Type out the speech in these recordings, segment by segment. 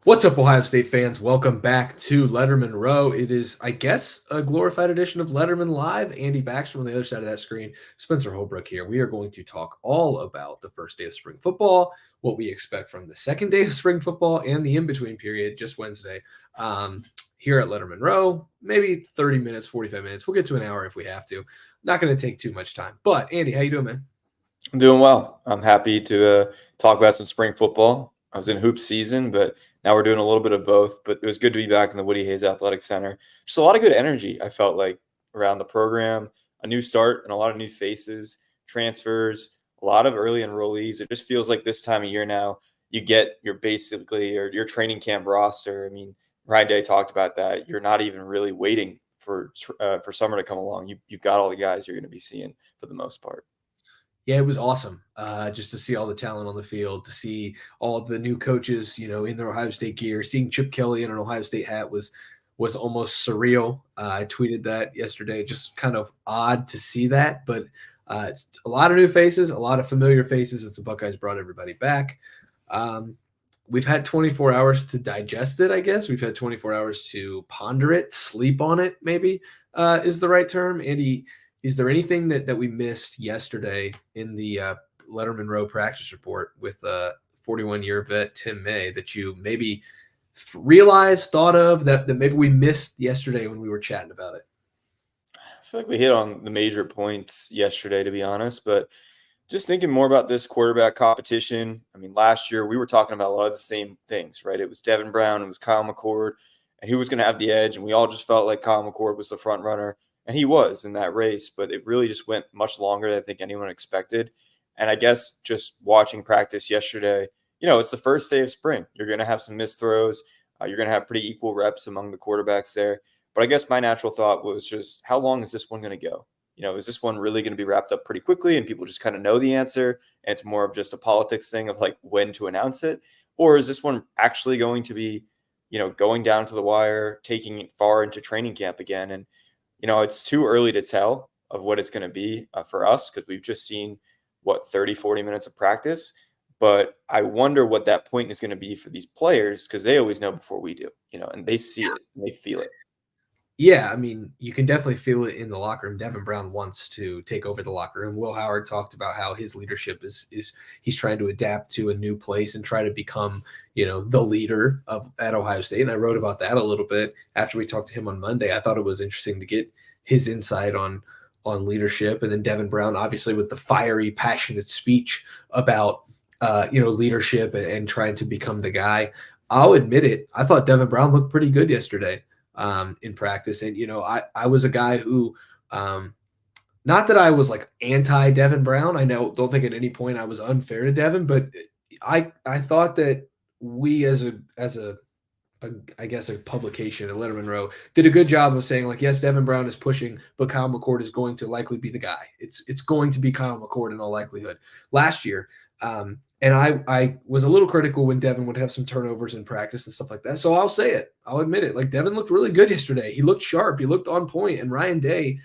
What's up, Ohio State fans? Welcome back to Lettermen Row. It is, I guess, a glorified edition of Letterman Live. Andy Baxter on the other side of that screen. Spencer Holbrook here. We are going to talk all about the first day of spring football, what we expect from the second day of spring football, and the in-between period, just Wednesday, here at Letterman Row. Maybe 30 minutes, 45 minutes. We'll get to an hour if we have to. Not going to take too much time. But, Andy, how you doing, man? I'm doing well. I'm happy to talk about some spring football. I was in hoop season, but now we're doing a little bit of both. But it was good to be back in the Woody Hayes Athletic Center. Just a lot of good energy, I felt like, around the program. A new start and a lot of new faces, transfers, a lot of early enrollees. It just feels like this time of year now, you get your training camp roster. I mean, Ryan Day talked about that. You're not even really waiting for summer to come along. You've got all the guys you're going to be seeing for the most part. Yeah, it was awesome just to see all the talent on the field, to see all the new coaches, in their Ohio State gear. Seeing Chip Kelly in an Ohio State hat was almost surreal. I tweeted that yesterday. Just kind of odd to see that, but it's a lot of new faces, a lot of familiar faces as the Buckeyes brought everybody back. Um, we've had 24 hours to digest it, I guess. We've had 24 hours to ponder it, sleep on it, maybe is the right term. Andy, is there anything that we missed yesterday in the Letterman Row practice report with 41-year vet Tim May that you maybe realized, thought of, that maybe we missed yesterday when we were chatting about it? I feel like we hit on the major points yesterday, to be honest, but just thinking more about this quarterback competition. I mean, last year we were talking about a lot of the same things, right? It was Devin Brown, it was Kyle McCord, and who was going to have the edge. And we all just felt like Kyle McCord was the front runner, and he was in that race, but it really just went much longer than I think anyone expected. And I guess just watching practice yesterday, it's the first day of spring. You're going to have some missed throws. You're going to have pretty equal reps among the quarterbacks there. But I guess my natural thought was just, how long is this one going to go? Is this one really going to be wrapped up pretty quickly and people just kind of know the answer and it's more of just a politics thing of like when to announce it? Or is this one actually going to be, going down to the wire, taking it far into training camp again? And, it's too early to tell of what it's going to be for us because we've just seen, 30, 40 minutes of practice. But I wonder what that point is going to be for these players because they always know before we do, and they see it and they feel it. Yeah, I mean, you can definitely feel it in the locker room. Devin Brown wants to take over the locker room. Will Howard talked about how his leadership is he's trying to adapt to a new place and try to become, the leader at Ohio State. And I wrote about that a little bit after we talked to him on Monday. I thought it was interesting to get his insight on leadership. And then Devin Brown, obviously, with the fiery, passionate speech about leadership and trying to become the guy. I'll admit it. I thought Devin Brown looked pretty good yesterday in practice. And, I was a guy who, not that I was like anti Devin Brown. Don't think at any point I was unfair to Devin, but I thought that we I guess a publication, a Letterman Row, did a good job of saying like, yes, Devin Brown is pushing, but Kyle McCord is going to likely be the guy. It's going to be Kyle McCord in all likelihood. Last year, and I was a little critical when Devin would have some turnovers in practice and stuff like that. So I'll say it. I'll admit it. Like Devin looked really good yesterday. He looked sharp. He looked on point. And Ryan Day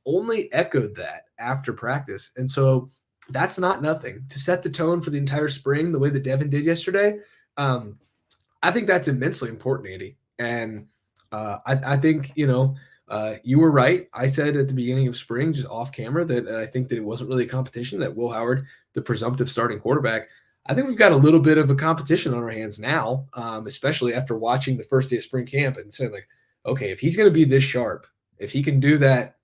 only echoed that after practice. And so that's not nothing. To set the tone for the entire spring the way that Devin did yesterday, I think that's immensely important, Andy. And I think, you were right. I said at the beginning of spring, just off camera, that I think that it wasn't really a competition, that Will Howard, the presumptive starting quarterback, I think we've got a little bit of a competition on our hands now, especially after watching the first day of spring camp and saying, like, okay, if he's going to be this sharp, if he can do that,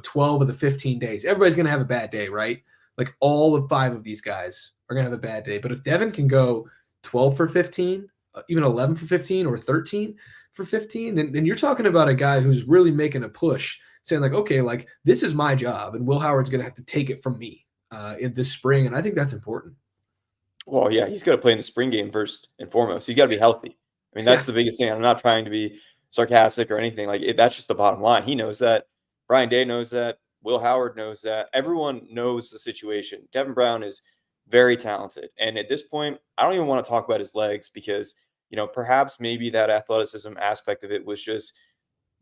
12 of the 15 days, everybody's going to have a bad day, right? Like all of 5 of these guys are going to have a bad day. But if Devin can go 12 for 15, even 11 for 15 or 13 for 15, then you're talking about a guy who's really making a push, saying like, okay, like this is my job and Will Howard's going to have to take it from me in this spring. And I think that's important. Well, yeah, he's got to play in the spring game first and foremost. He's got to be healthy. I mean, Yeah. that's the biggest thing. I'm not trying to be sarcastic or anything. That's just the bottom line. He knows that. Brian Day knows that. Will Howard knows that. Everyone knows the situation. Devin Brown is very talented. And at this point, I don't even want to talk about his legs because, perhaps maybe that athleticism aspect of it was just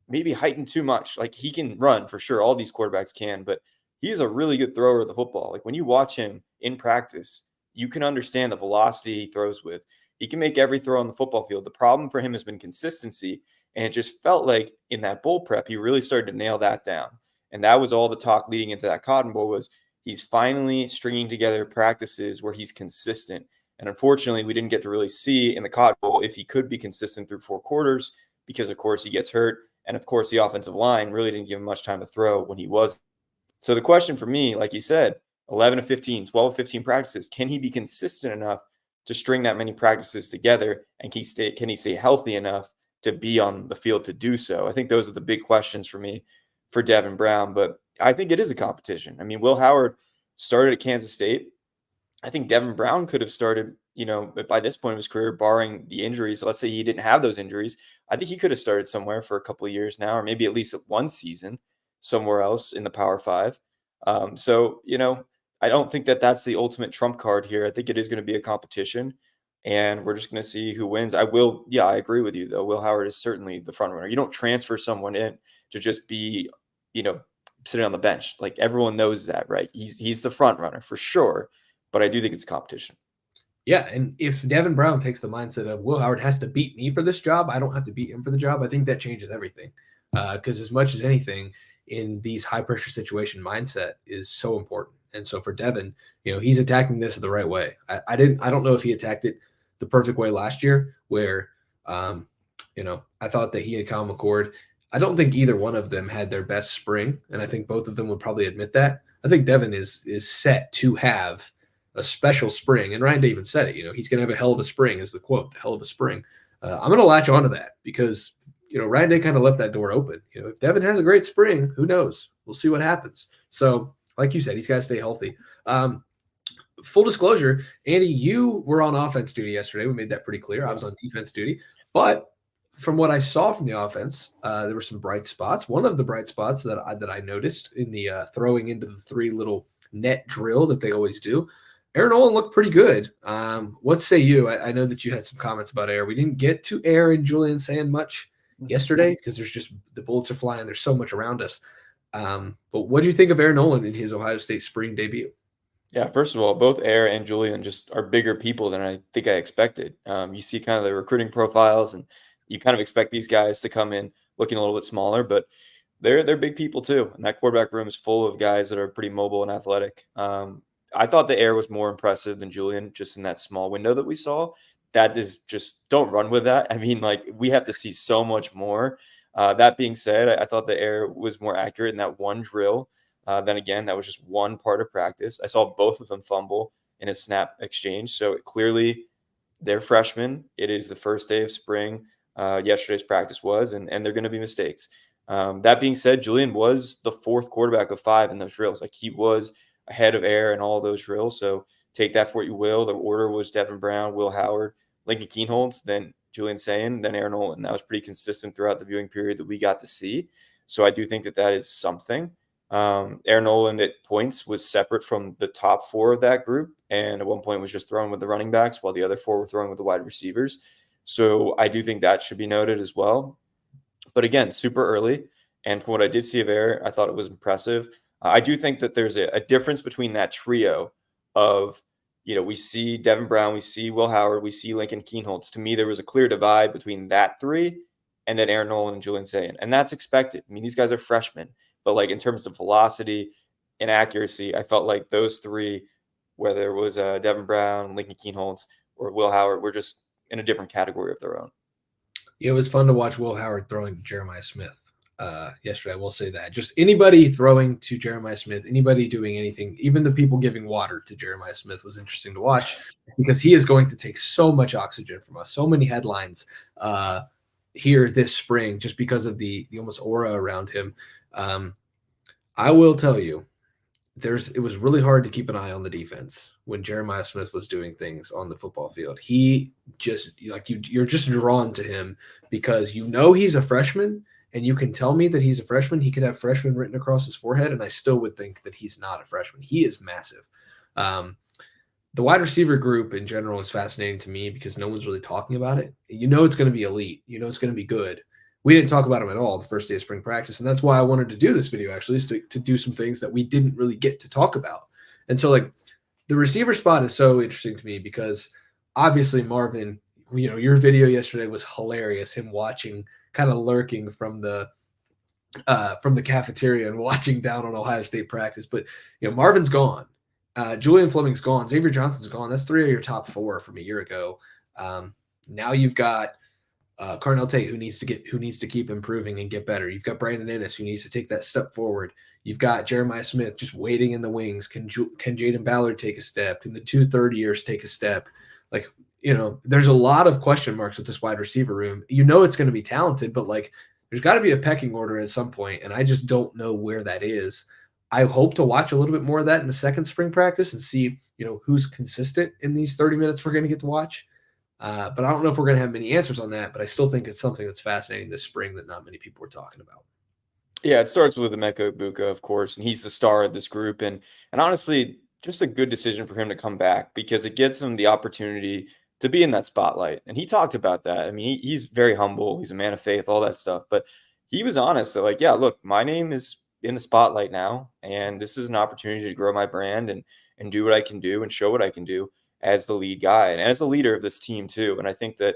maybe heightened too much. Like he can run for sure. All these quarterbacks can, but he's a really good thrower of the football. Like when you watch him in practice, you can understand the velocity he throws with. He can make every throw on the football field. The problem for him has been consistency. And it just felt like in that bowl prep, he really started to nail that down. And that was all the talk leading into that Cotton Bowl was he's finally stringing together practices where he's consistent. And unfortunately, we didn't get to really see in the Cotton Bowl if he could be consistent through 4 quarters because, of course, he gets hurt. And, of course, the offensive line really didn't give him much time to throw when he was. So the question for me, like you said, 11 to 15, 12 to 15 practices, can he be consistent enough to string that many practices together? And can he stay healthy enough to be on the field to do so? I think those are the big questions for me for Devin Brown, but I think it is a competition. I mean, Will Howard started at Kansas State. I think Devin Brown could have started, but by this point of his career, barring the injuries, let's say he didn't have those injuries, I think he could have started somewhere for a couple of years now, or maybe at least one season somewhere else in the Power 5. So, I don't think that that's the ultimate trump card here. I think it is going to be a competition. And we're just going to see who wins. I agree with you, though. Will Howard is certainly the front runner. You don't transfer someone in to just be, sitting on the bench. Like, everyone knows that, right? He's the front runner for sure. But I do think it's competition. Yeah, and if Devin Brown takes the mindset of Will Howard has to beat me for this job, I don't have to beat him for the job, I think that changes everything. Because as much as anything in these high-pressure situation, mindset is so important. And so for Devin, he's attacking this the right way. I don't know if he attacked it the perfect way last year where, I thought that he and Kyle McCord, I don't think either one of them had their best spring. And I think both of them would probably admit that. I think Devin is set to have a special spring. And Ryan Day even said it, he's going to have a hell of a spring is the quote, the hell of a spring. I'm going to latch onto that because, Ryan Day kind of left that door open. If Devin has a great spring, who knows? We'll see what happens. So like you said, he's got to stay healthy. Full disclosure, Andy, you were on offense duty yesterday. We made that pretty clear. I was on defense duty. But from what I saw from the offense, there were some bright spots. One of the bright spots that I noticed in the throwing into the 3 little net drill that they always do, Aaron Nolan looked pretty good. What say you? I know that you had some comments about Air. We didn't get to Air and Julian Sand much yesterday because there's just the bullets are flying. There's so much around us. But what do you think of Aaron Nolan in his Ohio State spring debut? Yeah, first of all, both Air and Julian just are bigger people than I think I expected. You see kind of the recruiting profiles, and you kind of expect these guys to come in looking a little bit smaller, but they're big people too. And that quarterback room is full of guys that are pretty mobile and athletic. I thought the Air was more impressive than Julian just in that small window that we saw. That is just, don't run with that. I mean, we have to see so much more. That being said, I thought the Air was more accurate in that one drill. Then again, that was just one part of practice. I saw both of them fumble in a snap exchange. So clearly they're freshmen. It is the first day of spring. Yesterday's practice was, and they're going to be mistakes. That being said, Julian was the 4th quarterback of 5 in those drills. He was ahead of Air in all of those drills. So take that for what you will. The order was Devin Brown, Will Howard, Lincoln Keenholz, then Julian Sayin, then Aaron Nolan. That was pretty consistent throughout the viewing period that we got to see. So I do think that is something. Aaron Nolan at points was separate from the top 4 of that group, and at one point was just throwing with the running backs while the other 4 were throwing with the wide receivers. So I do think that should be noted as well. But again, super early. And from what I did see of Air, I thought it was impressive. I do think that there's a difference between that trio of, we see Devin Brown, we see Will Howard, we see Lincoln Keenholz. To me, there was a clear divide between that 3 and then Aaron Nolan and Julian Sayin. And that's expected. I mean, these guys are freshmen. But in terms of velocity and accuracy, I felt like those 3, whether it was Devin Brown, Lincoln Keenholz, or Will Howard, were just in a different category of their own. Yeah, it was fun to watch Will Howard throwing to Jeremiah Smith yesterday. I will say that. Just anybody throwing to Jeremiah Smith, anybody doing anything, even the people giving water to Jeremiah Smith was interesting to watch because he is going to take so much oxygen from us, so many headlines here this spring just because of the almost aura around him. I will tell you, it was really hard to keep an eye on the defense when Jeremiah Smith was doing things on the football field. He just you're just drawn to him because he's a freshman, and you can tell me that he's a freshman. He could have freshman written across his forehead, and I still would think that he's not a freshman. He is massive. The wide receiver group in general is fascinating to me because no one's really talking about it. It's going to be elite. It's going to be good. We didn't talk about them at all the first day of spring practice, and that's why I wanted to do this video, actually, is to do some things that we didn't really get to talk about. And so, the receiver spot is so interesting to me because, obviously, Marvin, your video yesterday was hilarious. Him watching, kind of lurking from the cafeteria and watching down on Ohio State practice. But Marvin's gone, Julian Fleming's gone, Xavier Johnson's gone. That's 3 of your top 4 from a year ago. Now you've got Carnell Tate, who needs to keep improving and get better. You've got Brandon Ennis, who needs to take that step forward. You've got Jeremiah Smith just waiting in the wings. Can Jaden Ballard take a step? Can the 2 third-years take a step? Like, there's a lot of question marks with this wide receiver room. It's going to be talented, but there's got to be a pecking order at some point, and I just don't know where that is. I hope to watch a little bit more of that in the second spring practice and see, who's consistent in these 30 minutes we're going to get to watch. But I don't know if we're going to have many answers on that, but I still think it's something that's fascinating this spring that not many people are talking about. Yeah, it starts with Emeka Egbuka, of course, and he's the star of this group. And honestly, just a good decision for him to come back because it gives him the opportunity to be in that spotlight. And he talked about that. I mean, he's very humble. He's a man of faith, all that stuff. But he was honest. So yeah, look, my name is in the spotlight now, and this is an opportunity to grow my brand and do what I can do and show what I can do as the lead guy and as a leader of this team too. And I think that,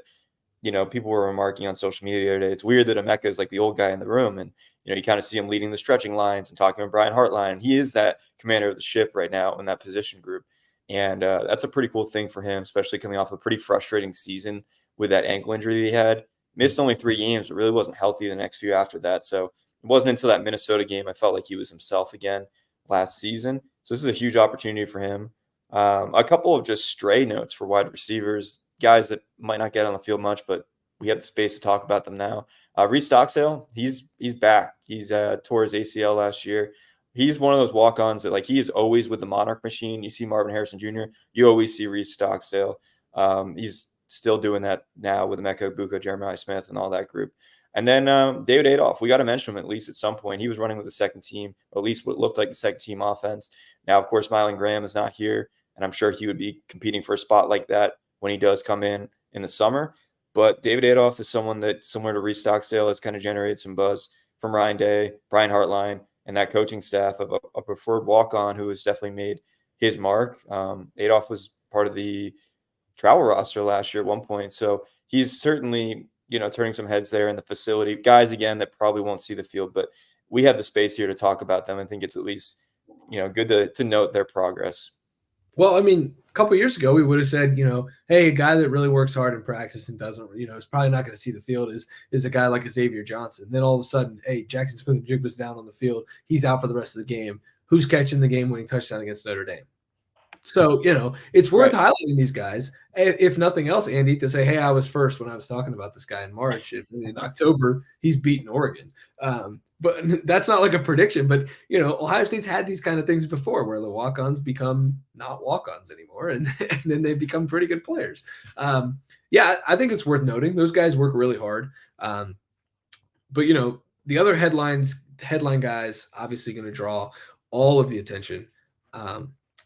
people were remarking on social media the other day, it's weird that Emeka is like the old guy in the room. And, you kind of see him leading the stretching lines and talking with Brian Hartline. And he is that commander of the ship right now in that position group. And that's a pretty cool thing for him, especially coming off a pretty frustrating season with that ankle injury that he had. Missed only 3 games, but really wasn't healthy the next few after that. So it wasn't until that Minnesota game I felt like he was himself again last season. So this is a huge opportunity for him. A couple of just stray notes for wide receivers, guys that might not get on the field much, but we have the space to talk about them now. Reese Stockstill, he's back. He's tore his ACL last year. He's one of those walk-ons that he is always with the Monarch machine. You see Marvin Harrison Jr., you always see Reese Stockstill. He's still doing that now with Emeka Egbuka, Jeremiah Smith, and all that group. And then David Adolph, we got to mention him at least at some point. He was running with the second team, or at least what looked like the second team offense. Now, of course, Mylan Graham is not here, and I'm sure he would be competing for a spot like that when he does come in the summer. But David Adolph is someone that, similar to Reese Stockstill, has kind of generated some buzz from Ryan Day, Brian Hartline, and that coaching staff of a preferred walk-on who has definitely made his mark. Adolph was part of the travel roster last year at one point, so he's certainly turning some heads there in the facility. Guys, again, that probably won't see the field, but we have the space here to talk about them. I think it's at least good to note their progress. Well, I mean, a couple of years ago, we would have said, hey, a guy that really works hard in practice and doesn't, is probably not going to see the field is a guy like a Xavier Johnson. Then all of a sudden, hey, Jackson Smith-Njigba's down on the field. He's out for the rest of the game. Who's catching the game-winning touchdown against Notre Dame? So, it's worth highlighting these guys. If nothing else, Andy, to say, hey, I was first when I was talking about this guy in March. In October, he's beaten Oregon. But that's not like a prediction. But, Ohio State's had these kind of things before where the walk-ons become not walk-ons anymore. And then they become pretty good players. Yeah, I think it's worth noting. Those guys work really hard. But, the other headline guys obviously going to draw all of the attention.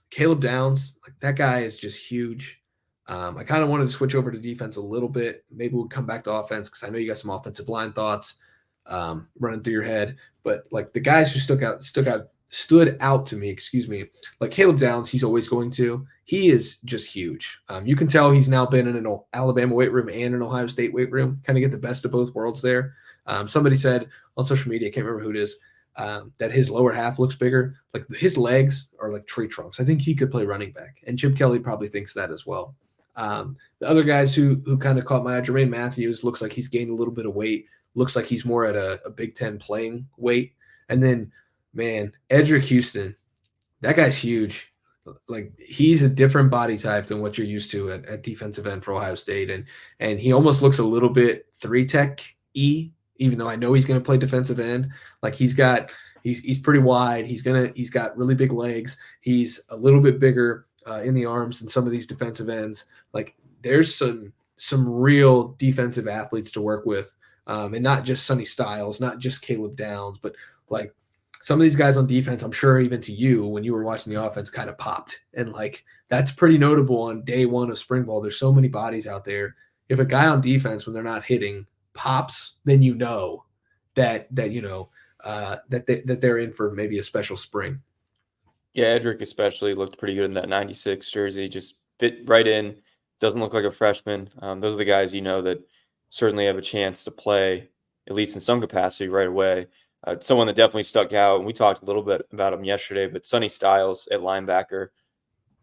Caleb Downs, that guy is just huge. I kind of wanted to switch over to defense a little bit. Maybe we'll come back to offense because I know you got some offensive line thoughts running through your head. But the guys who stood out to me, like Caleb Downs, he's always going to. He is just huge. You can tell he's now been in an Alabama weight room and an Ohio State weight room, kind of get the best of both worlds there. Somebody said on social media, I can't remember who it is, that his lower half looks bigger. His legs are like tree trunks. I think he could play running back, and Chip Kelly probably thinks that as well. The other guys who kind of caught my eye, Jermaine Matthews looks like he's gained a little bit of weight. Looks like he's more at a Big Ten playing weight. And then, man, Edric Houston, that guy's huge. He's a different body type than what you're used to at defensive end for Ohio State, and he almost looks a little bit 3-tech-y. Even though I know he's going to play defensive end, he's pretty wide. He's got really big legs. He's a little bit bigger in the arms than some of these defensive ends. There's some real defensive athletes to work with, and not just Sonny Styles, not just Caleb Downs, but some of these guys on defense. I'm sure even to you when you were watching the offense kind of popped, and that's pretty notable on day one of spring ball. There's so many bodies out there. If a guy on defense when they're not hitting pops, then that they're in for maybe a special spring. Yeah, Edric especially looked pretty good in that 96 jersey. Just fit right in, doesn't look like a freshman. Those are the guys that certainly have a chance to play, at least in some capacity, right away. Someone that definitely stuck out, and we talked a little bit about him yesterday, but Sonny Styles at linebacker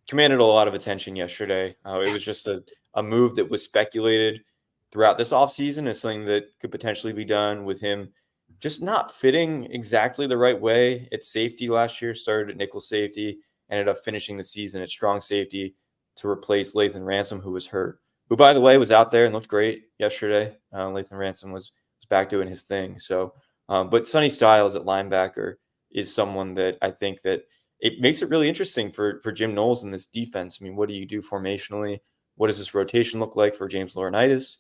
commanded a lot of attention yesterday. It was just a move that was speculated throughout this offseason as something that could potentially be done with him just not fitting exactly the right way at safety last year. Started at nickel safety, ended up finishing the season at strong safety to replace Lathan Ransom, who was hurt, who, by the way, was out there and looked great yesterday. Lathan Ransom was back doing his thing. So, but Sonny Styles at linebacker is someone that I think that it makes it really interesting for Jim Knowles in this defense. I mean, what do you do formationally? What does this rotation look like for James Laurinaitis?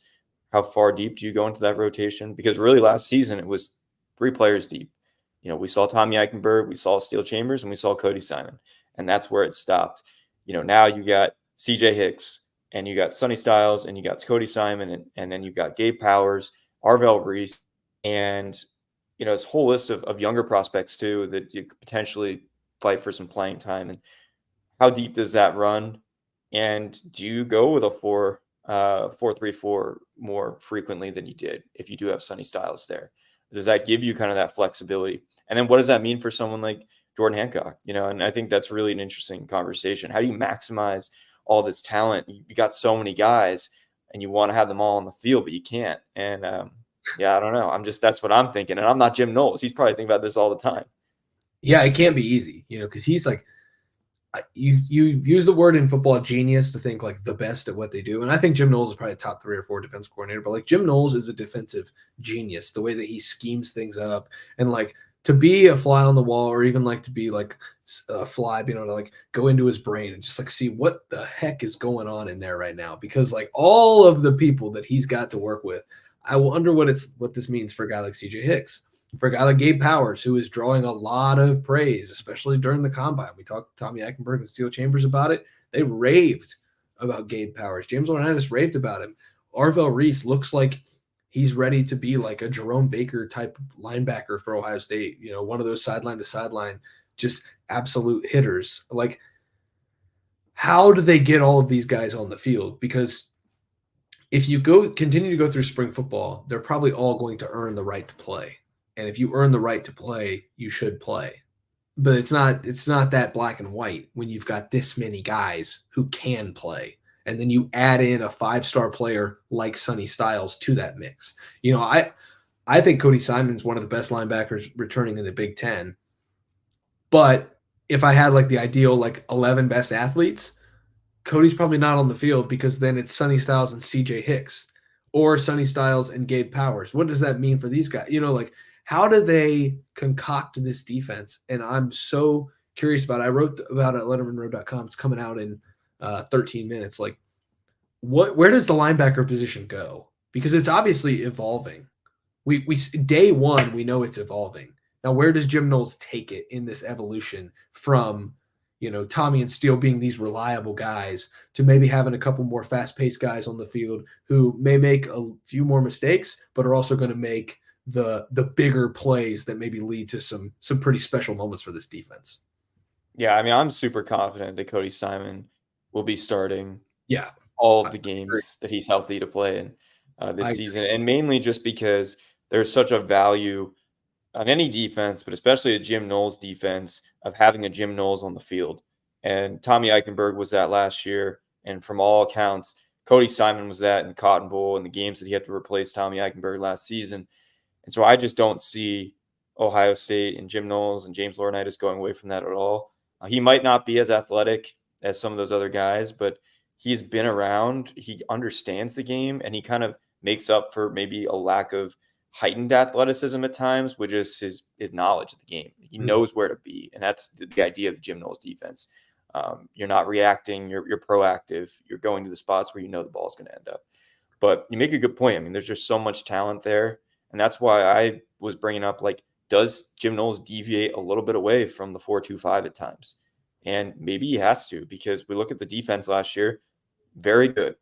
How far deep do you go into that rotation? Because really last season it was 3 players deep. We saw Tommy Eichenberg, we saw Steele Chambers, and we saw Cody Simon. And that's where it stopped. Now you got CJ Hicks, and you got Sonny Styles, and you got Cody Simon, and then you got Gabe Powers, Arvell Reese, and this whole list of younger prospects too that you could potentially fight for some playing time. And how deep does that run? And do you go with a 4-3-4 more frequently than you did if you do have Sonny Styles there? Does that give you kind of that flexibility? And then what does that mean for someone like Jordan Hancock? And I think that's really an interesting conversation. How do you maximize all this talent? You got so many guys and you want to have them all on the field, but you can't. And yeah, I don't know. That's what I'm thinking. And I'm not Jim Knowles. He's probably thinking about this all the time. Yeah, it can't be easy, because he's like, you use the word in football genius to think like the best at what they do. And I think Jim Knowles is probably a top 3 or 4 defense coordinator, but like Jim Knowles is a defensive genius, the way that he schemes things up, and like to be a fly on the wall, or even like to be like a fly, to like go into his brain and just like see what the heck is going on in there right now. Because like all of the people that he's got to work with, I wonder what this means for a guy like CJ Hicks. For a guy like Gabe Powers, who is drawing a lot of praise, especially during the combine. We talked to Tommy Eichenberg and Steele Chambers about it. They raved about Gabe Powers. James Laurinaitis raved about him. Arvell Reese looks like he's ready to be like a Jerome Baker type linebacker for Ohio State. One of those sideline to sideline, just absolute hitters. Like, how do they get all of these guys on the field? Because if you continue to go through spring football, they're probably all going to earn the right to play. And if you earn the right to play, you should play. But it's not that black and white when you've got this many guys who can play. And then you add in a 5-star player like Sonny Styles to that mix. I think Cody Simon's one of the best linebackers returning in the Big Ten. But if I had like the ideal like 11 best athletes, Cody's probably not on the field, because then it's Sonny Styles and CJ Hicks, or Sonny Styles and Gabe Powers. What does that mean for these guys? How do they concoct this defense? And I'm so curious about it. I wrote about it at lettermenrow.com. It's coming out in 13 minutes. Like, where does the linebacker position go? Because it's obviously evolving. We day one, we know it's evolving. Now, where does Jim Knowles take it in this evolution from, Tommy and Steele being these reliable guys to maybe having a couple more fast-paced guys on the field who may make a few more mistakes, but are also going to make the bigger plays that maybe lead to some pretty special moments for this defense. Yeah, I mean, I'm super confident that Cody Simon will be starting all of the games that he's healthy to play in this season, and mainly just because there's such a value on any defense, but especially a Jim Knowles defense, of having a Jim Knowles on the field. And Tommy Eichenberg was that last year, and from all accounts, Cody Simon was that in the Cotton Bowl and the games that he had to replace Tommy Eichenberg last season. And so I just don't see Ohio State and Jim Knowles and James Laurinaitis going away from that at all. He might not be as athletic as some of those other guys, but he's been around. He understands the game, and he kind of makes up for maybe a lack of heightened athleticism at times with just his knowledge of the game. He knows where to be, and that's the idea of the Jim Knowles defense. You're not reacting. You're proactive. You're going to the spots where you know the ball is going to end up. But you make a good point. I mean, there's just so much talent there. And that's why I was bringing up, like, does Jim Knowles deviate a little bit away from the 4-2-5 at times? And maybe he has to, because we look at the defense last year, very good.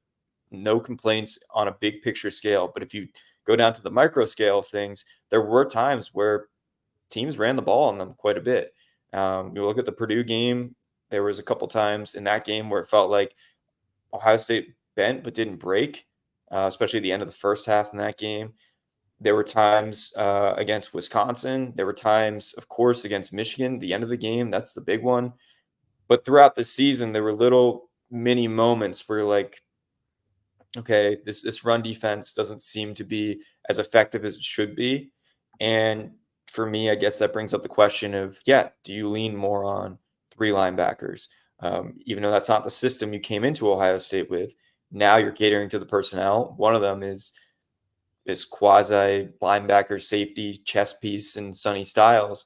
No complaints on a big picture scale. But if you go down to the micro scale of things, there were times where teams ran the ball on them quite a bit. You look at the Purdue game, there was a couple times in that game where it felt like Ohio State bent but didn't break, especially at the end of the first half in that game. There were times against Wisconsin. There were times, of course, against Michigan, the end of the game. That's the big one. But throughout the season, there were little mini moments where, like, okay, this run defense doesn't seem to be as effective as it should be. And for me, I guess that brings up the question of, yeah, do you lean more on 3 linebackers? Even though that's not the system you came into Ohio State with, now you're catering to the personnel. One of them is this quasi linebacker safety chess piece and Sonny Styles.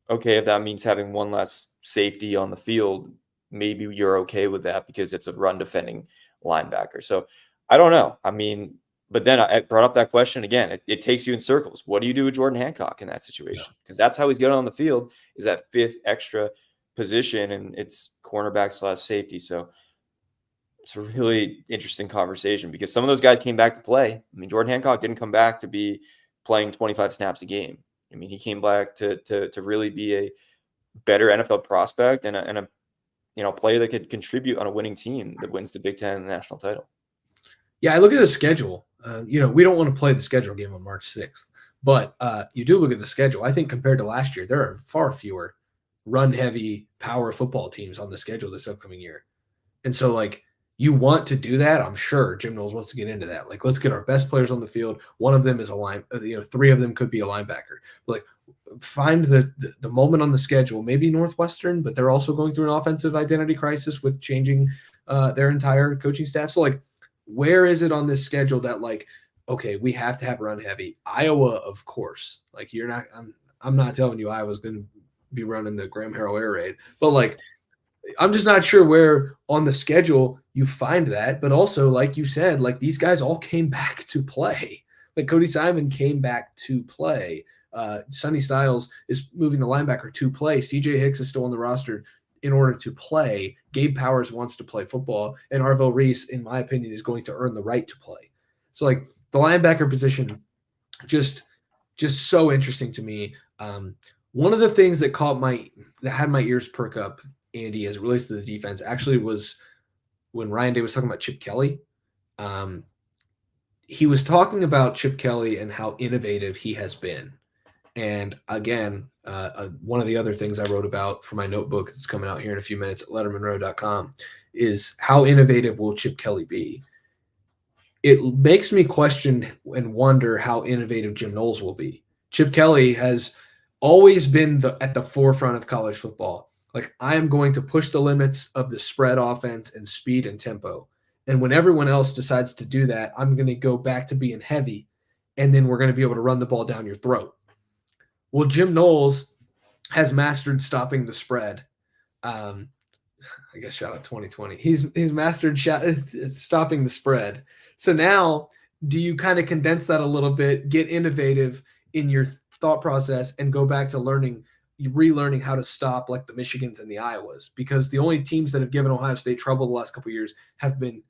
Okay, if that means having one less safety on the field, maybe you're okay with that because it's a run defending linebacker. So I don't know. I mean, but then I brought up that question again. It takes you in circles. What do you do with Jordan Hancock in that situation? Because that's how he's good on the field, is that 5th extra position, and it's cornerback / safety. So it's a really interesting conversation because some of those guys came back to play. I mean, Jordan Hancock didn't come back to be playing 25 snaps a game. I mean, he came back to really be a better NFL prospect and a player that could contribute on a winning team that wins the Big Ten national title. Yeah, I look at the schedule. We don't want to play the schedule game on March 6th, but you do look at the schedule. I think compared to last year, there are far fewer run-heavy power football teams on the schedule this upcoming year. And so, like, you want to do that. I'm sure Jim Knowles wants to get into that. Like, let's get our best players on the field. One of them is a line, 3 of them could be a linebacker. But, like, find the moment on the schedule, maybe Northwestern, but they're also going through an offensive identity crisis with changing their entire coaching staff. So, like, where is it on this schedule that, like, okay, we have to have run heavy? Iowa, of course. Like, I'm not telling you Iowa's going to be running the Graham Harrell Air Raid, but, like, I'm just not sure where on the schedule you find that. But also, like you said, like, these guys all came back to play. Like, Cody Simon came back to play. Sonny Styles is moving the linebacker to play. CJ Hicks is still on the roster in order to play. Gabe Powers wants to play football. And Arvell Reese, in my opinion, is going to earn the right to play. So, like, the linebacker position, just so interesting to me. One of the things that had my ears perk up, Andy, as it relates to the defense, actually was when Ryan Day was talking about Chip Kelly. He was talking about Chip Kelly and how innovative he has been. And again, one of the other things I wrote about for my notebook that's coming out here in a few minutes at lettermenrow.com is how innovative will Chip Kelly be? It makes me question and wonder how innovative Jim Knowles will be. Chip Kelly has always been at the forefront of college football. Like, I am going to push the limits of the spread offense and speed and tempo. And when everyone else decides to do that, I'm going to go back to being heavy, and then we're going to be able to run the ball down your throat. Well, Jim Knowles has mastered stopping the spread. I guess shout out 2020. He's mastered stopping the spread. So now, do you kind of condense that a little bit, get innovative in your thought process, and go back to relearning how to stop, like, the Michigans and the Iowas? Because the only teams that have given Ohio State trouble the last couple of years have been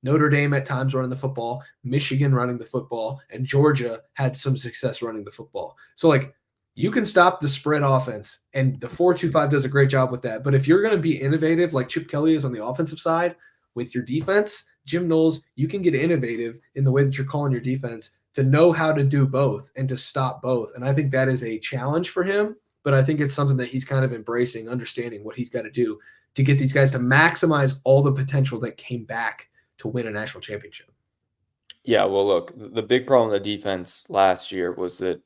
Notre Dame at times running the football, Michigan running the football, and Georgia had some success running the football. So, like, you can stop the spread offense, and the 4-2-5 does a great job with that. But if you're going to be innovative like Chip Kelly is on the offensive side with your defense, Jim Knowles, you can get innovative in the way that you're calling your defense to know how to do both and to stop both. And I think that is a challenge for him, but I think it's something that he's kind of embracing, understanding what he's got to do to get these guys to maximize all the potential that came back to win a national championship. Yeah, well, look, the big problem with the defense last year was that,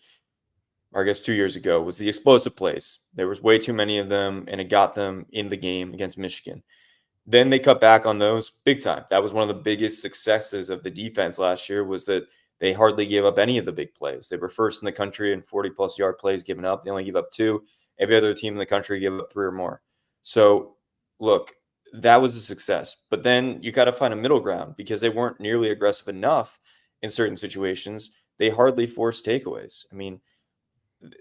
or I guess 2 years ago, was the explosive plays. There was way too many of them, and it got them in the game against Michigan. Then they cut back on those big time. That was one of the biggest successes of the defense last year, was that they hardly gave up any of the big plays. They were first in the country in 40-plus yard plays given up. They only gave up 2. Every other team in the country gave up 3 or more. So, look, that was a success. But then you got to find a middle ground because they weren't nearly aggressive enough in certain situations. They hardly forced takeaways. I mean,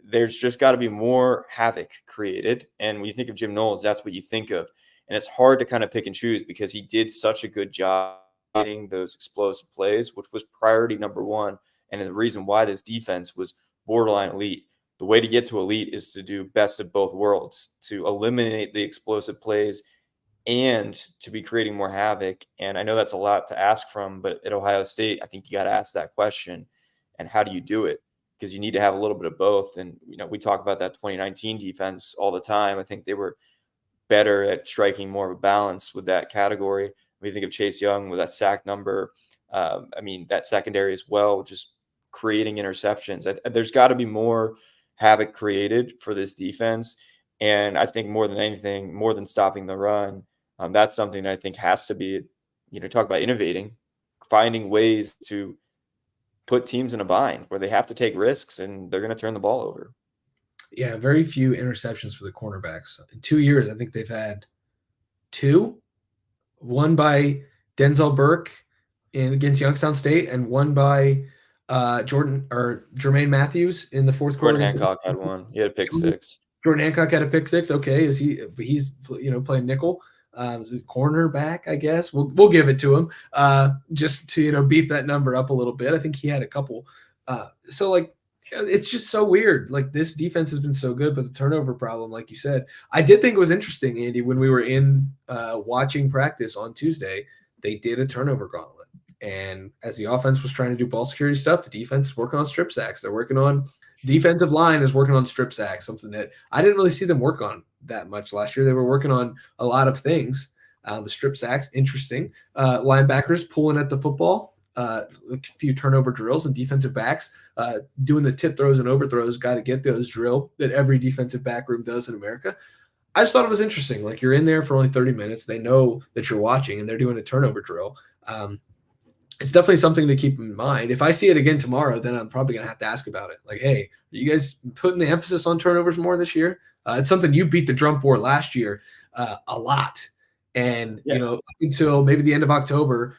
there's just got to be more havoc created. And when you think of Jim Knowles, that's what you think of. And it's hard to kind of pick and choose because he did such a good job getting those explosive plays, which was priority number 1. And the reason why this defense was borderline elite. The way to get to elite is to do best of both worlds, to eliminate the explosive plays and to be creating more havoc. And I know that's a lot to ask from, but at Ohio State, I think you got to ask that question. And how do you do it? Because you need to have a little bit of both. And, we talk about that 2019 defense all the time. I think they were better at striking more of a balance with that category. When you think of Chase Young with that sack number, that secondary as well, just creating interceptions. There's got to be more havoc created for this defense. And I think more than anything, more than stopping the run, that's something I think has to be, talk about innovating, finding ways to put teams in a bind where they have to take risks and they're going to turn the ball over. Yeah, very few interceptions for the cornerbacks. In 2 years, I think they've had 2, one by Denzel Burke against Youngstown State, and one by Jermaine Matthews in the fourth quarter. Jordan Hancock had one. He had a pick six. Jordan Hancock had a pick six. Okay, he's playing nickel, cornerback, I guess. We'll give it to him, just to beef that number up a little bit. I think he had a couple. It's just so weird. Like, this defense has been so good, but the turnover problem, like you said, I did think it was interesting, Andy, when we were in watching practice on Tuesday, they did a turnover gauntlet. And as the offense was trying to do ball security stuff, the defense is working on strip sacks. They're working on defensive line is working on strip sacks, something that I didn't really see them work on that much last year. They were working on a lot of things. The strip sacks, interesting. Linebackers pulling at the football, a few turnover drills, and defensive backs doing the tip throws and overthrows. Got to get those drill that every defensive back room does in America. I just thought it was interesting. Like, you're in there for only 30 minutes. They know that you're watching, and they're doing a turnover drill. It's definitely something to keep in mind. If I see it again tomorrow, then I'm probably going to have to ask about it. Like, hey, are you guys putting the emphasis on turnovers more this year? It's something you beat the drum for last year a lot. And, up until maybe the end of October,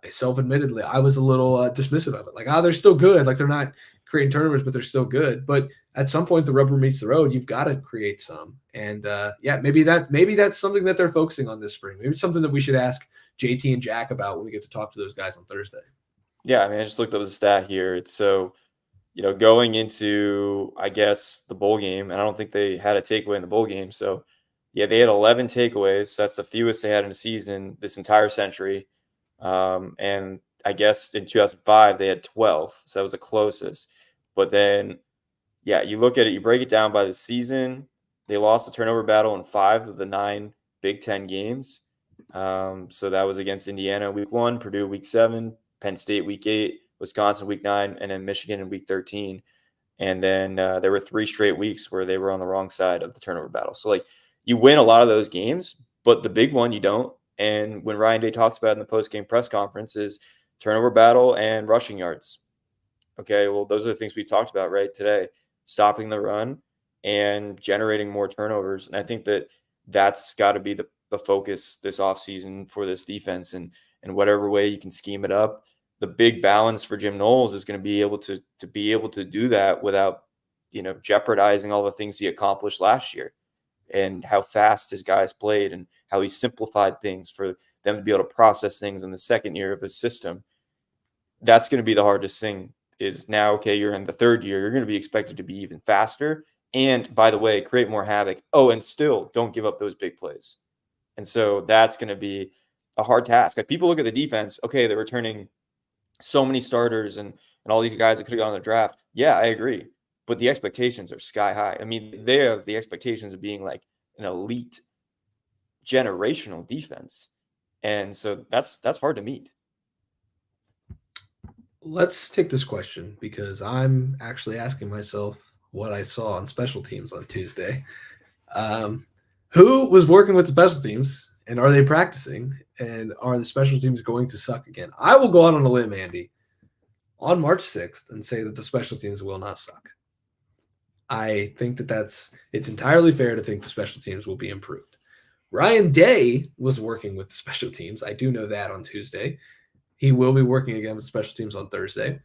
self-admittedly, I was a little dismissive of it. Like, they're still good. Like, they're not creating turnovers, but they're still good. But at some point, the rubber meets the road. You've got to create some. And, maybe that's something that they're focusing on this spring. Maybe it's something that we should ask JT and Jack about when we get to talk to those guys on Thursday. Yeah, I just looked up the stat here. It's so, going into, I guess, the bowl game, and I don't think they had a takeaway in the bowl game. So, yeah, they had 11 takeaways. That's the fewest they had in a season this entire century. And I guess in 2005, they had 12. So that was the closest. But then, yeah, you look at it, you break it down by the season. They lost the turnover battle in 5 of the 9 Big Ten games. So that was against Indiana week 1, Purdue week 7, Penn State week 8, Wisconsin week 9, and then Michigan in week 13. And then there were 3 straight weeks where they were on the wrong side of the turnover battle. So, like, you win a lot of those games, but the big one you don't. And when Ryan Day talks about it in the post-game press conference is turnover battle and rushing yards. Okay, well, those are the things we talked about right today, stopping the run and generating more turnovers. And I think that's got to be the focus this offseason for this defense. And whatever way you can scheme it up, the big balance for Jim Knowles is going to be able to do that without, jeopardizing all the things he accomplished last year and how fast his guys played and how he simplified things for them to be able to process things in the second year of his system. That's going to be the hardest thing is now, okay, you're in the third year. You're going to be expected to be even faster. And by the way, create more havoc. Oh, and still don't give up those big plays. And so that's going to be a hard task. Like, people look at the defense. Okay, they're returning so many starters and all these guys that could have gone on the draft. Yeah, I agree. But the expectations are sky high. They have the expectations of being like an elite generational defense. And so that's hard to meet. Let's take this question because I'm actually asking myself what I saw on special teams on Tuesday. Who was working with the special teams, and are they practicing? And are the special teams going to suck again? I will go out on a limb, Andy, on March 6th and say that the special teams will not suck. I think it's entirely fair to think the special teams will be improved. Ryan Day was working with the special teams. I do know that on Tuesday. He will be working again with special teams on Thursday.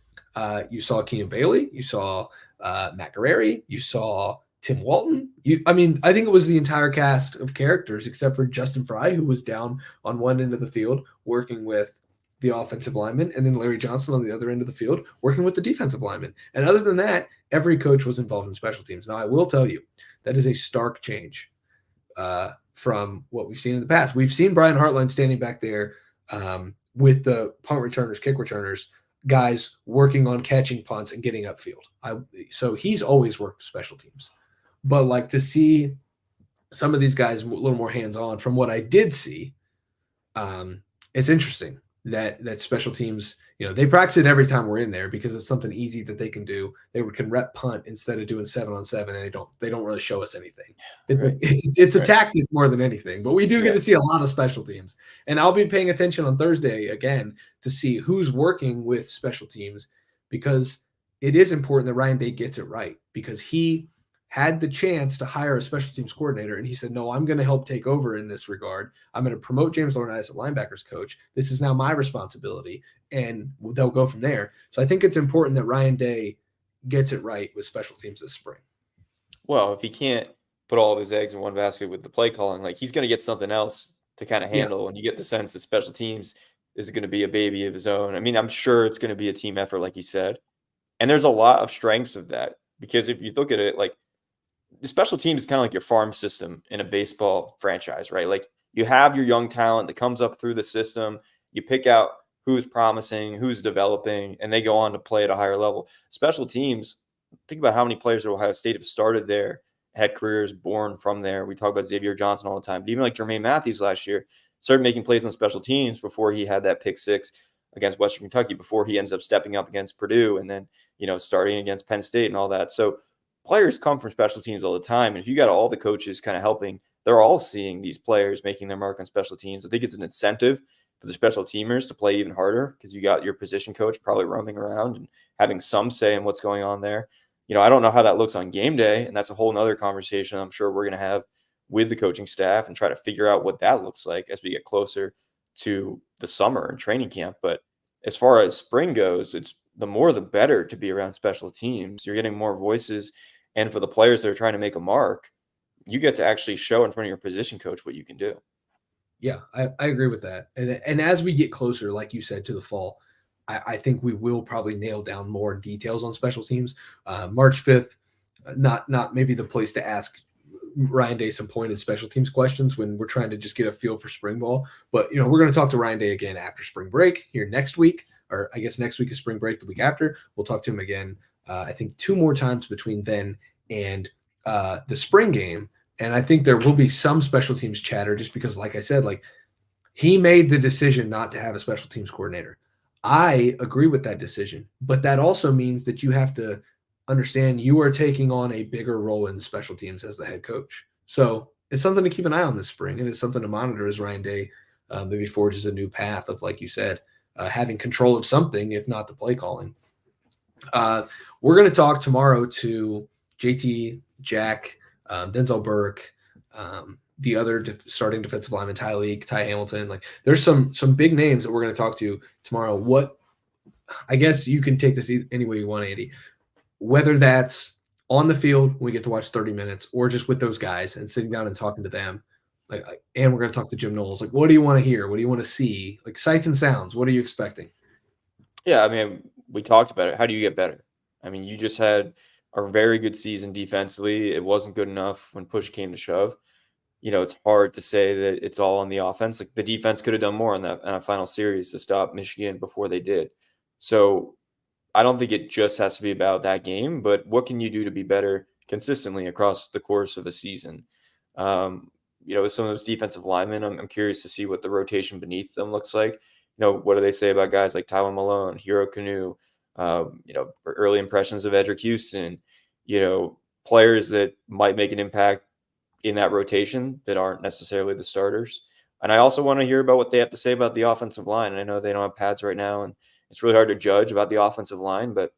You saw Keenan Bailey. You saw Matt Guerreri. You saw Tim Walton. I think it was the entire cast of characters except for Justin Fry, who was down on one end of the field working with the offensive lineman, and then Larry Johnson on the other end of the field working with the defensive lineman. And other than that, every coach was involved in special teams. Now, I will tell you, that is a stark change from what we've seen in the past. We've seen Brian Hartline standing back there with the punt returners, kick returners, guys working on catching punts and getting upfield. So he's always worked special teams. But like to see some of these guys a little more hands-on from what I did see, it's interesting that special teams, they practice it every time we're in there because it's something easy that they can do. They can rep punt instead of doing 7-on-7, and they don't really show us anything. It's a tactic more than anything, but we do get to see a lot of special teams. And I'll be paying attention on Thursday again to see who's working with special teams, because it is important that Ryan Day gets it right, because he had the chance to hire a special teams coordinator, and he said, no, I'm going to help take over in this regard. I'm going to promote James Laurinaitis as a linebackers coach. This is now my responsibility, and they'll go from there. So I think it's important that Ryan Day gets it right with special teams this spring. Well, if he can't put all of his eggs in one basket with the play calling, like he's going to get something else to kind of handle. And you get the sense that special teams is going to be a baby of his own. I mean, I'm sure it's going to be a team effort, like he said. And there's a lot of strengths of that, because if you look at it, like, the special teams is kind of like your farm system in a baseball franchise, right? Like you have your young talent that comes up through the system. You pick out who's promising, who's developing, and they go on to play at a higher level. Special teams, think about how many players at Ohio State have started there, had careers born from there. We talk about Xavier Johnson all the time, but even like Jermaine Matthews last year started making plays on special teams before he had that pick six against Western Kentucky, before he ends up stepping up against Purdue, and then, starting against Penn State and all that. So players come from special teams all the time. And if you got all the coaches kind of helping, they're all seeing these players making their mark on special teams. I think it's an incentive for the special teamers to play even harder, because you got your position coach probably roaming around and having some say in what's going on there. I don't know how that looks on game day, and that's a whole nother conversation I'm sure we're going to have with the coaching staff and try to figure out what that looks like as we get closer to the summer and training camp. But as far as spring goes, it's the more the better to be around special teams. You're getting more voices. And for the players that are trying to make a mark, you get to actually show in front of your position coach what you can do. Yeah, I agree with that. And as we get closer, like you said, to the fall, I think we will probably nail down more details on special teams. March 5th, not maybe the place to ask Ryan Day some pointed special teams questions when we're trying to just get a feel for spring ball. But, we're going to talk to Ryan Day again after spring break here next week, or I guess next week is spring break. The week after, we'll talk to him again. I think 2 more times between then and the spring game. And I think there will be some special teams chatter, just because, like I said, like he made the decision not to have a special teams coordinator. I agree with that decision, but that also means that you have to understand you are taking on a bigger role in special teams as the head coach. So it's something to keep an eye on this spring, and it's something to monitor as Ryan Day maybe forges a new path of, like you said, having control of something, if not the play calling. We're going to talk tomorrow to JT, Jack, Denzel Burke, the other starting defensive lineman, Ty Hamilton. Like, there's some big names that we're going to talk to tomorrow. I guess you can take this any way you want, Andy. Whether that's on the field, when we get to watch 30 minutes, or just with those guys and sitting down and talking to them. And we're going to talk to Jim Knowles. Like, what do you want to hear? What do you want to see? Like, sights and sounds. What are you expecting? Yeah, I mean, we talked about it. How do you get better? I mean, you just had a very good season defensively. It wasn't good enough when push came to shove. It's hard to say that it's all on the offense. Like, the defense could have done more on that final series to stop Michigan before they did. So I don't think it just has to be about that game, but what can you do to be better consistently across the course of a season? With some of those defensive linemen, I'm curious to see what the rotation beneath them looks like. What do they say about guys like Tywin Malone, Hero Canoe, early impressions of Edric Houston, players that might make an impact in that rotation that aren't necessarily the starters. And I also want to hear about what they have to say about the offensive line. And I know they don't have pads right now, and it's really hard to judge about the offensive line, but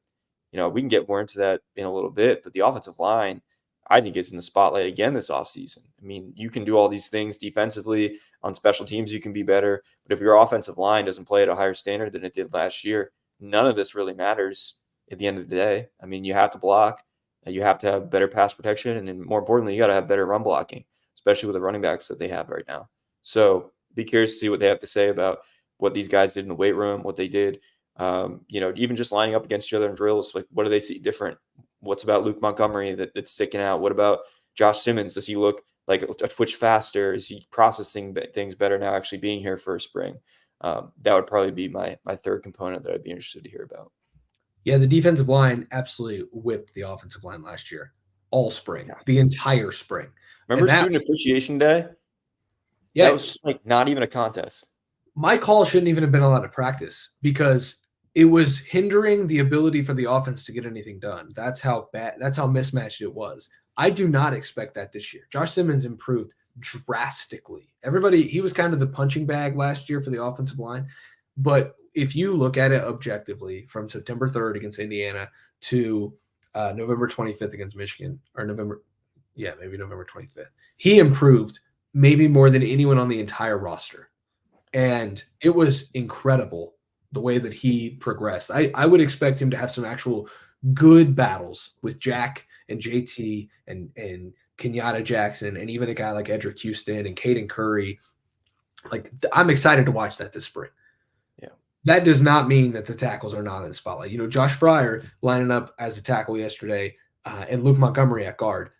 we can get more into that in a little bit. But the offensive line, I think, is in the spotlight again this offseason. I mean, you can do all these things defensively. On special teams, you can be better. But if your offensive line doesn't play at a higher standard than it did last year, none of this really matters at the end of the day. I mean, you have to block. You have to have better pass protection. And then more importantly, you got to have better run blocking, especially with the running backs that they have right now. So be curious to see what they have to say about what these guys did in the weight room, what they did, even just lining up against each other in drills. Like, what do they see different? What's about Luke Montgomery that's sticking out? What about Josh Simmons? Does he look like a twitch faster? Is he processing things better now, actually being here for a spring? That would probably be my third component that I'd be interested to hear about. Yeah, the defensive line absolutely whipped the offensive line last year, all spring, the entire spring. Remember Student Appreciation Day? Yeah, that was just like not even a contest. My call shouldn't even have been allowed to practice because it was hindering the ability for the offense to get anything done. That's how mismatched it was. I do not expect that this year. Josh Simmons improved drastically. He was kind of the punching bag last year for the offensive line. But if you look at it objectively from September 3rd against Indiana to November 25th against Michigan, or November 25th, he improved maybe more than anyone on the entire roster. And it was incredible the way that he progressed. I would expect him to have some actual good battles with Jack and JT and Kenyatta Jackson and even a guy like Edric Houston and Caden Curry. Like, I'm excited to watch that this spring. Yeah. That does not mean that the tackles are not in the spotlight. Josh Fryer lining up as a tackle yesterday and Luke Montgomery at guard.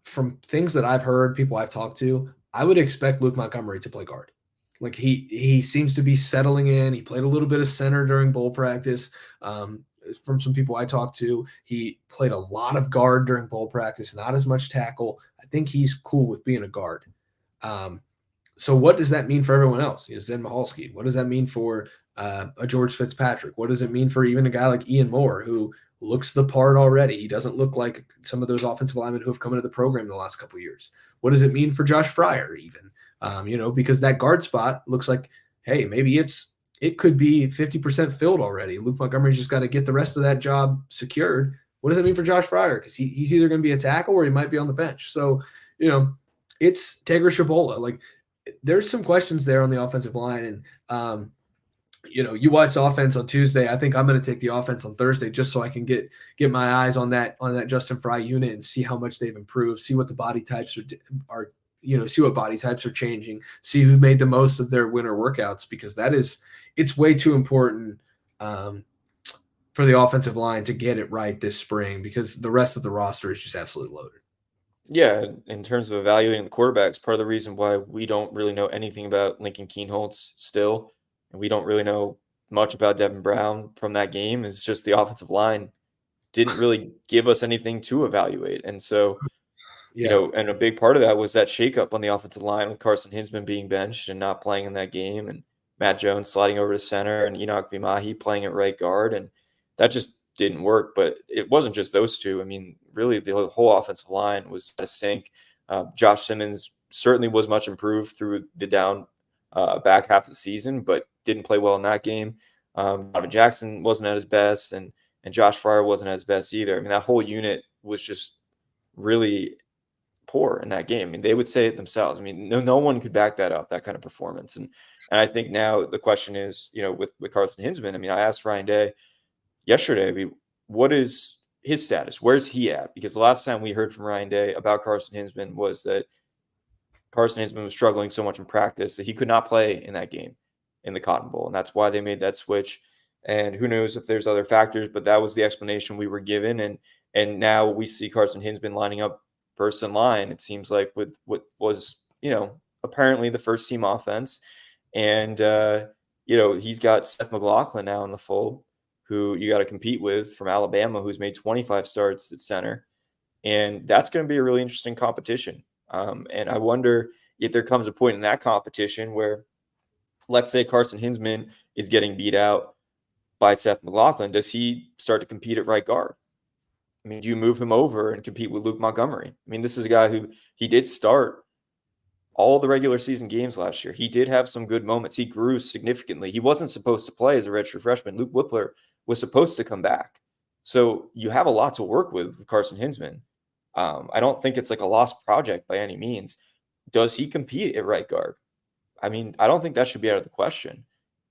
From things that I've heard, people I've talked to, I would expect Luke Montgomery to play guard. Like he seems to be settling in. He played a little bit of center during bowl practice. From some people I talked to, he played a lot of guard during bowl practice, not as much tackle. I think he's cool with being a guard. So what does that mean for everyone else? Zen Mahalski. What does that mean for a George Fitzpatrick? What does it mean for even a guy like Ian Moore, who looks the part already? He doesn't look like some of those offensive linemen who have come into the program the last couple of years. What does it mean for Josh Fryer even? Because that guard spot looks like, hey, maybe it could be 50% filled already. Luke Montgomery's just got to get the rest of that job secured. What does that mean for Josh Fryer? Because he's either going to be a tackle or he might be on the bench. So, it's Tegra Shabola. Like, there's some questions there on the offensive line. And, you watch the offense on Tuesday. I think I'm going to take the offense on Thursday just so I can get my eyes on that Justin Fry unit and see how much they've improved, see what the body types are see what body types are changing, see who made the most of their winter workouts, because it's way too important for the offensive line to get it right this spring, because the rest of the roster is just absolutely loaded. Yeah, in terms of evaluating the quarterbacks, part of the reason why we don't really know anything about Lincoln Kienholz still, and we don't really know much about Devin Brown from that game, is just the offensive line didn't really give us anything to evaluate. And so, and a big part of that was that shakeup on the offensive line with Carson Hinsman being benched and not playing in that game, and Matt Jones sliding over to center and Enoch Vimahi playing at right guard. And that just didn't work. But it wasn't just those two. I mean, really, the whole offensive line was at a sink. Josh Simmons certainly was much improved through the down back half of the season, but didn't play well in that game. Donovan Jackson wasn't at his best, and Josh Fryer wasn't at his best either. I mean, that whole unit was just really poor in that game. I mean, they would say it themselves. I mean, no one could back that up, that kind of performance. And I think now the question is, with Carson Hinsman, I mean, I asked Ryan Day yesterday, I mean, what is his status? Where's he at? Because the last time we heard from Ryan Day about Carson Hinsman was that Carson Hinsman was struggling so much in practice that he could not play in that game in the Cotton Bowl. And that's why they made that switch. And who knows if there's other factors, but that was the explanation we were given. And now we see Carson Hinsman lining up first in line, it seems like, with what was, apparently the first team offense. And, he's got Seth McLaughlin now in the fold, who you got to compete with, from Alabama, who's made 25 starts at center. And that's going to be a really interesting competition. And I wonder if there comes a point in that competition where, let's say Carson Hinsman is getting beat out by Seth McLaughlin. Does he start to compete at right guard? I mean, do you move him over and compete with Luke Montgomery? I mean, this is a guy who he did start all the regular season games last year. He did have some good moments. He grew significantly. He wasn't supposed to play as a redshirt freshman. Luke Whippler was supposed to come back. So you have a lot to work with Carson Hinsman. I don't think it's like a lost project by any means. Does he compete at right guard? I mean, I don't think that should be out of the question.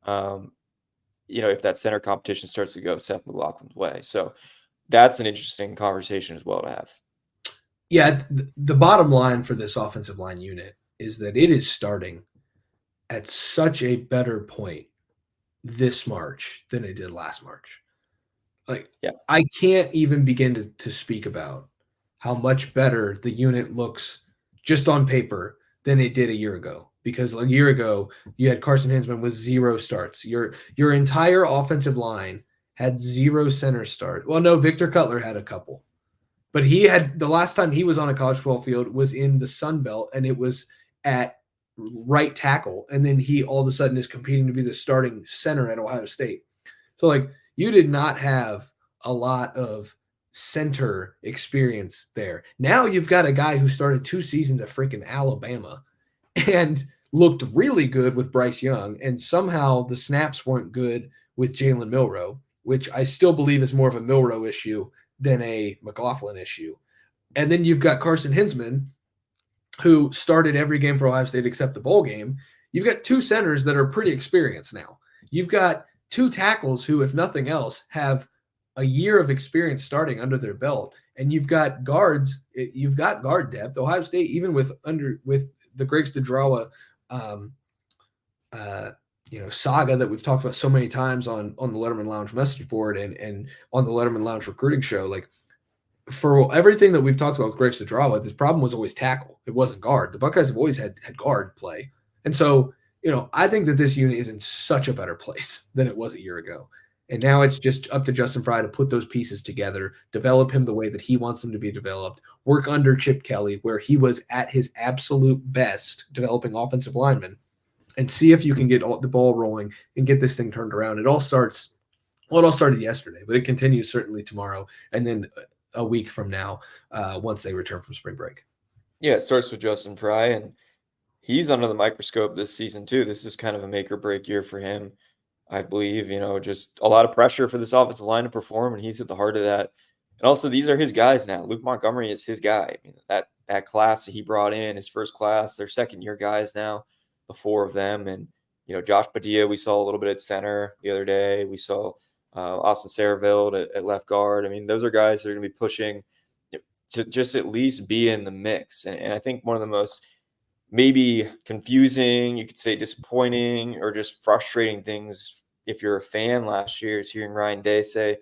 If that center competition starts to go Seth McLaughlin's way. So that's an interesting conversation as well to have. Yeah, the bottom line for this offensive line unit is that it is starting at such a better point this March than it did last March. I can't even begin to speak about how much better the unit looks just on paper than it did a year ago. Because a year ago, you had Carson Hinsman with 0 starts. Your entire offensive line had 0 center start. Well, no, Victor Cutler had a couple. But he had the last time he was on a college football field was in the Sun Belt, and it was at right tackle. And then he all of a sudden is competing to be the starting center at Ohio State. So, like, you did not have a lot of center experience there. Now you've got a guy who started 2 seasons at freaking Alabama and looked really good with Bryce Young, and somehow the snaps weren't good with Jalen Milrow, which I still believe is more of a Milrow issue than a McLaughlin issue. And then you've got Carson Hinsman, who started every game for Ohio State except the bowl game. You've got 2 centers that are pretty experienced now. You've got 2 tackles who, if nothing else, have a year of experience starting under their belt. And you've got guards. You've got guard depth. Ohio State, even with the Greg Studrawa, saga that we've talked about so many times on the Lettermen Lounge message board and on the Lettermen Lounge recruiting show, like, for everything that we've talked about with Greg Studrawa, the problem was always tackle. It wasn't guard. The Buckeyes have always had guard play. And so, I think that this unit is in such a better place than it was a year ago. And now it's just up to Justin Fry to put those pieces together, develop him the way that he wants them to be developed, work under Chip Kelly, where he was at his absolute best developing offensive linemen, and see if you can get the ball rolling and get this thing turned around. It all started yesterday, but it continues certainly tomorrow and then a week from now once they return from spring break. Yeah, it starts with Justin Fry, and he's under the microscope this season too. This is kind of a make or break year for him, I believe. Just a lot of pressure for this offensive line to perform, and he's at the heart of that. And also, these are his guys now. Luke Montgomery is his guy. I mean, that class that he brought in, his first class, they're second-year guys now, the 4 of them. And, Josh Padilla, we saw a little bit at center the other day. We saw Austin Saraville at left guard. I mean, those are guys that are going to be pushing to just at least be in the mix. And I think one of the most maybe confusing, you could say disappointing, or just frustrating things, if you're a fan last year, is hearing Ryan Day say,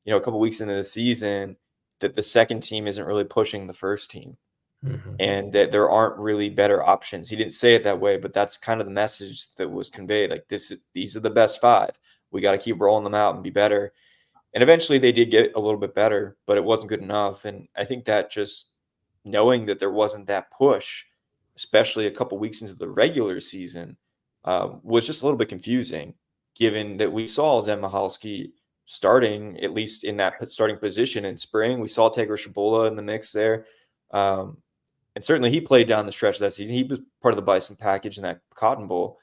a couple weeks into the season, that the second team isn't really pushing the first team. Mm-hmm. And that there aren't really better options. He didn't say it that way, but that's kind of the message that was conveyed. Like, these are the best 5. We got to keep rolling them out and be better. And eventually they did get a little bit better, but it wasn't good enough. And I think that just knowing that there wasn't that push, especially a couple weeks into the regular season, was just a little bit confusing, given that we saw Zen Michalski starting, at least in that starting position in spring. We saw Taylor Shabola in the mix there. And certainly he played down the stretch of that season. He was part of the Bison package in that Cotton Bowl.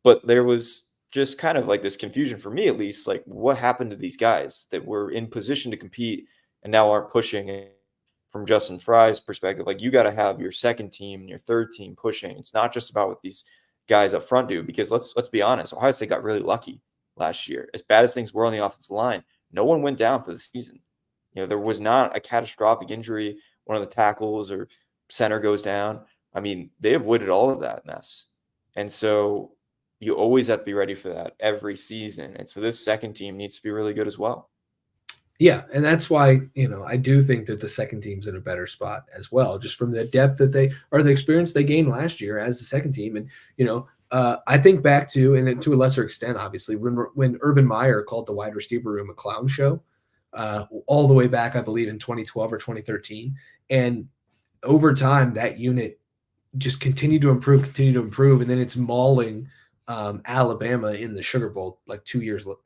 But there was just kind of like this confusion for me, at least, like, what happened to these guys that were in position to compete and now aren't pushing? And from Justin Fry's perspective, like, you got to have your second team and your third team pushing. It's not just about what these guys up front do, because let's be honest, Ohio State got really lucky last year. As bad as things were on the offensive line, no one went down for the season. There was not a catastrophic injury. One of the tackles or center goes down. I mean, they avoided all of that mess. And so you always have to be ready for that every season. And so this second team needs to be really good as well. Yeah, and that's why, I do think that the second team's in a better spot as well, just from the depth that the experience they gained last year as the second team. And, I think back to, and to a lesser extent, obviously, when Urban Meyer called the wide receiver room a clown show, all the way back, I believe, in 2012 or 2013. And over time, that unit just continued to improve. And then it's mauling Alabama in the Sugar Bowl like 2 years, like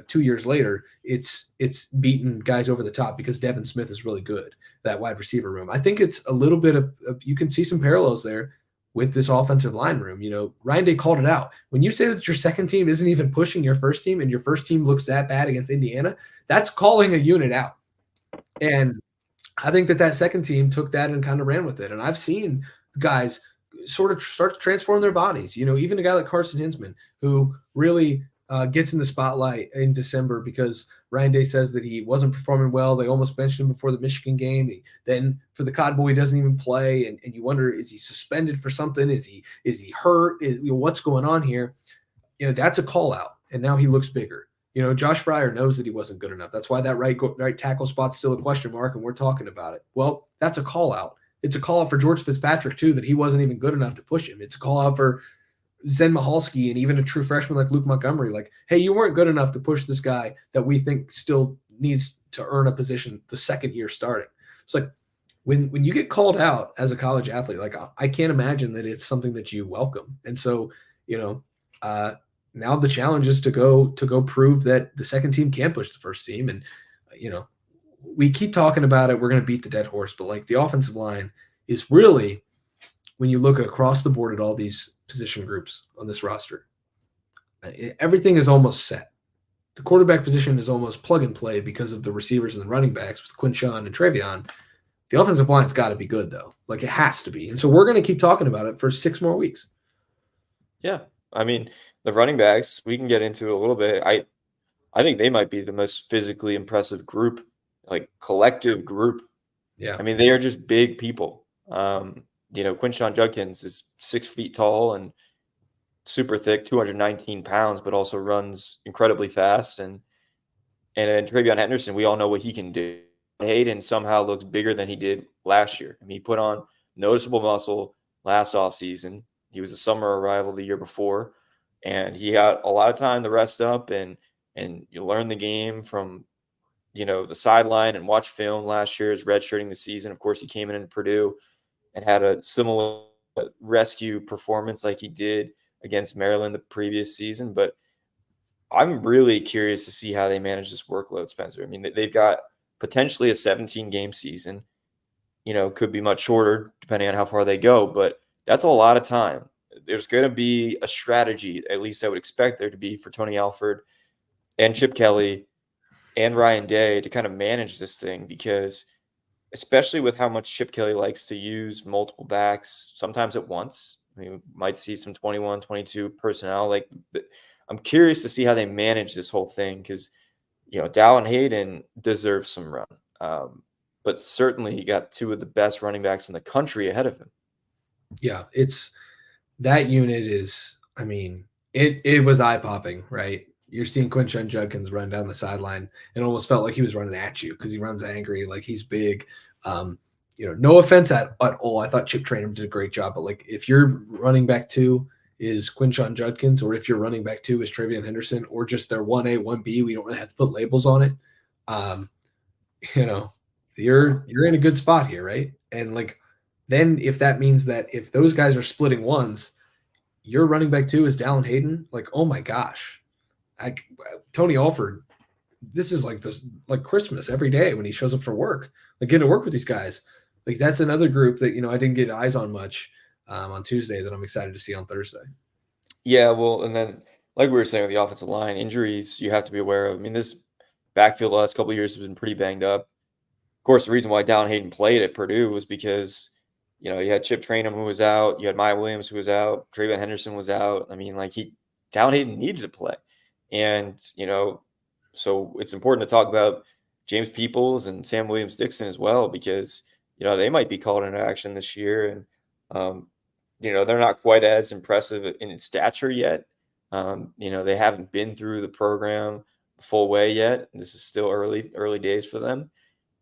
2 years later, it's beaten guys over the top because Devin Smith is really good, that wide receiver room. I think it's a little bit of you can see some parallels there with this offensive line room. Ryan Day called it out. When you say that your second team isn't even pushing your first team and your first team looks that bad against Indiana, that's calling a unit out. And I think that second team took that and kind of ran with it. And I've seen guys sort of start to transform their bodies. Even a guy like Carson Hinsman, who really gets in the spotlight in December because Ryan Day says that he wasn't performing well. They almost benched him before the Michigan game. Then for the Cotton Bowl, he doesn't even play. And you wonder, is he suspended for something? Is he hurt? What's going on here? That's a call out. And now he looks bigger. Josh Fryer knows that he wasn't good enough. That's why that right tackle spot's still a question mark, and we're talking about it. Well, that's a call out. It's a call out for George Fitzpatrick too, that he wasn't even good enough to push him. It's a call out for Zen Mihalski and even a true freshman like Luke Montgomery. Like, hey, you weren't good enough to push this guy that we think still needs to earn a position the second year starting. It's like when you get called out as a college athlete, like I can't imagine that it's something that you welcome. And so, now the challenge is to go prove that the second team can push the first team. And, we keep talking about it. We're going to beat the dead horse, but like the offensive line is really, when you look across the board at all these position groups on this roster, everything is almost set. The quarterback position is almost plug and play because of the receivers and the running backs with Quinshawn and Travion. The offensive line's got to be good, though. Like, it has to be. And so we're going to keep talking about it for 6 more weeks. Yeah. I mean, the running backs, we can get into a little bit. I think they might be the most physically impressive group, like collective group. Yeah. I mean, they are just big people. Quinshawn Judkins is 6 feet tall and super thick, 219 pounds, but also runs incredibly fast. And then Travion Henderson, we all know what he can do. Hayden somehow looks bigger than he did last year. I mean, he put on noticeable muscle last offseason. He was a summer arrival the year before, and he had a lot of time to rest up and you learn the game from, the sideline and watch film last year as redshirting the season. Of course, he came in Purdue and had a similar rescue performance like he did against Maryland the previous season. But I'm really curious to see how they manage this workload, Spencer. I mean, they've got potentially a 17-game season, could be much shorter depending on how far they go, but that's a lot of time. There's going to be a strategy, at least I would expect there to be, for Tony Alford and Chip Kelly and Ryan Day to kind of manage this thing, because especially with how much Chip Kelly likes to use multiple backs, sometimes at once, I mean, we might see some 21, 22 personnel. Like, I'm curious to see how they manage this whole thing, because Dallin Hayden deserves some run. But certainly he got 2 of the best running backs in the country ahead of him. Yeah, it's that unit is, I mean, it was eye-popping, right? You're seeing Quinshawn Judkins run down the sideline and almost felt like he was running at you because he runs angry, like he's big. No offense at all. I thought Chip Trainum did a great job, but like if your running back 2 is Quinshawn Judkins, or if your running back 2 is Travion Henderson, or just their 1A, 1B, we don't really have to put labels on it. You're in a good spot here, right? And like, then if that means that if those guys are splitting ones, your running back 2 is Dallin Hayden, like, oh my gosh. Tony Alford, this is like Christmas every day when he shows up for work, like getting to work with these guys. Like, that's another group that, I didn't get eyes on much on Tuesday that I'm excited to see on Thursday. Yeah, well, and then like we were saying with the offensive line, injuries you have to be aware of. I mean, this backfield the last couple of years has been pretty banged up. Of course, the reason why Dallin Hayden played at Purdue was because, you had Chip Trainum who was out, you had Maya Williams who was out, Travion Henderson was out. I mean, like, Dallin Hayden needed to play. And, so it's important to talk about James Peoples and Sam Williams-Dixon as well, because, they might be called into action this year. And, they're not quite as impressive in stature yet. They haven't been through the program the full way yet. This is still early days for them.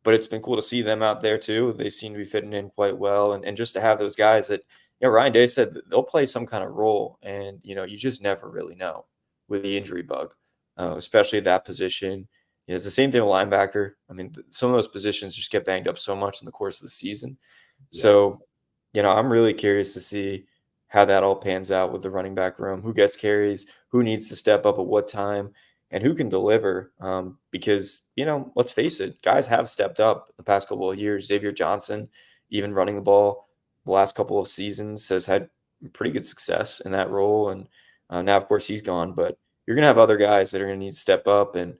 But it's been cool to see them out there too. They seem to be fitting in quite well. And just to have those guys that, Ryan Day said that they'll play some kind of role. And, you just never really know with the injury bug, especially at that position. It's the same thing with linebacker. I mean, some of those positions just get banged up so much in the course of the season. Yeah. So, I'm really curious to see how that all pans out with the running back room, who gets carries, who needs to step up at what time, and who can deliver. Because, let's face it, guys have stepped up the past couple of years. Xavier Johnson, even running the ball the last couple of seasons, has had pretty good success in that role. And now, of course, he's gone. But you're going to have other guys that are going to need to step up. And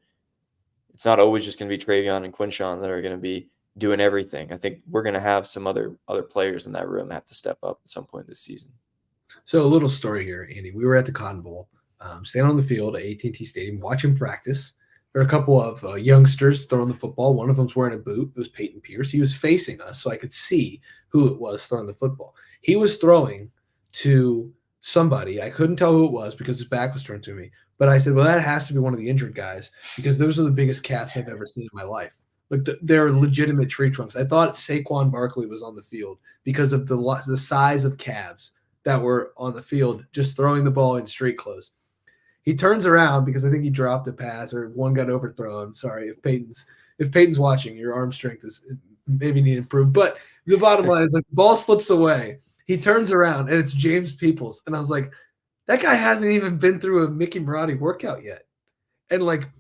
it's not always just going to be Travion and Quinshawn that are going to be doing everything. I think we're going to have some other players in that room have to step up at some point this season. So a little story here, Andy. We were at the Cotton Bowl, standing on the field at AT&T Stadium, watching practice. There were a couple of youngsters throwing the football. One of them's wearing a boot. It was Peyton Pierce. He was facing us, so I could see who it was throwing the football. He was throwing to somebody. I couldn't tell who it was because his back was turned to me. But I said, well, that has to be one of the injured guys, because those are the biggest calves I've ever seen in my life. Like they're legitimate tree trunks. I thought Saquon Barkley was on the field because of the size of calves that were on the field, just throwing the ball in street clothes. He turns around because I think he dropped a pass or one got overthrown. Sorry if Peyton's watching, your arm strength is maybe need to improve. But the bottom line is like the ball slips away. He turns around and it's James Peoples, and I was like, that guy hasn't even been through a Mickey Marotti workout yet, and like.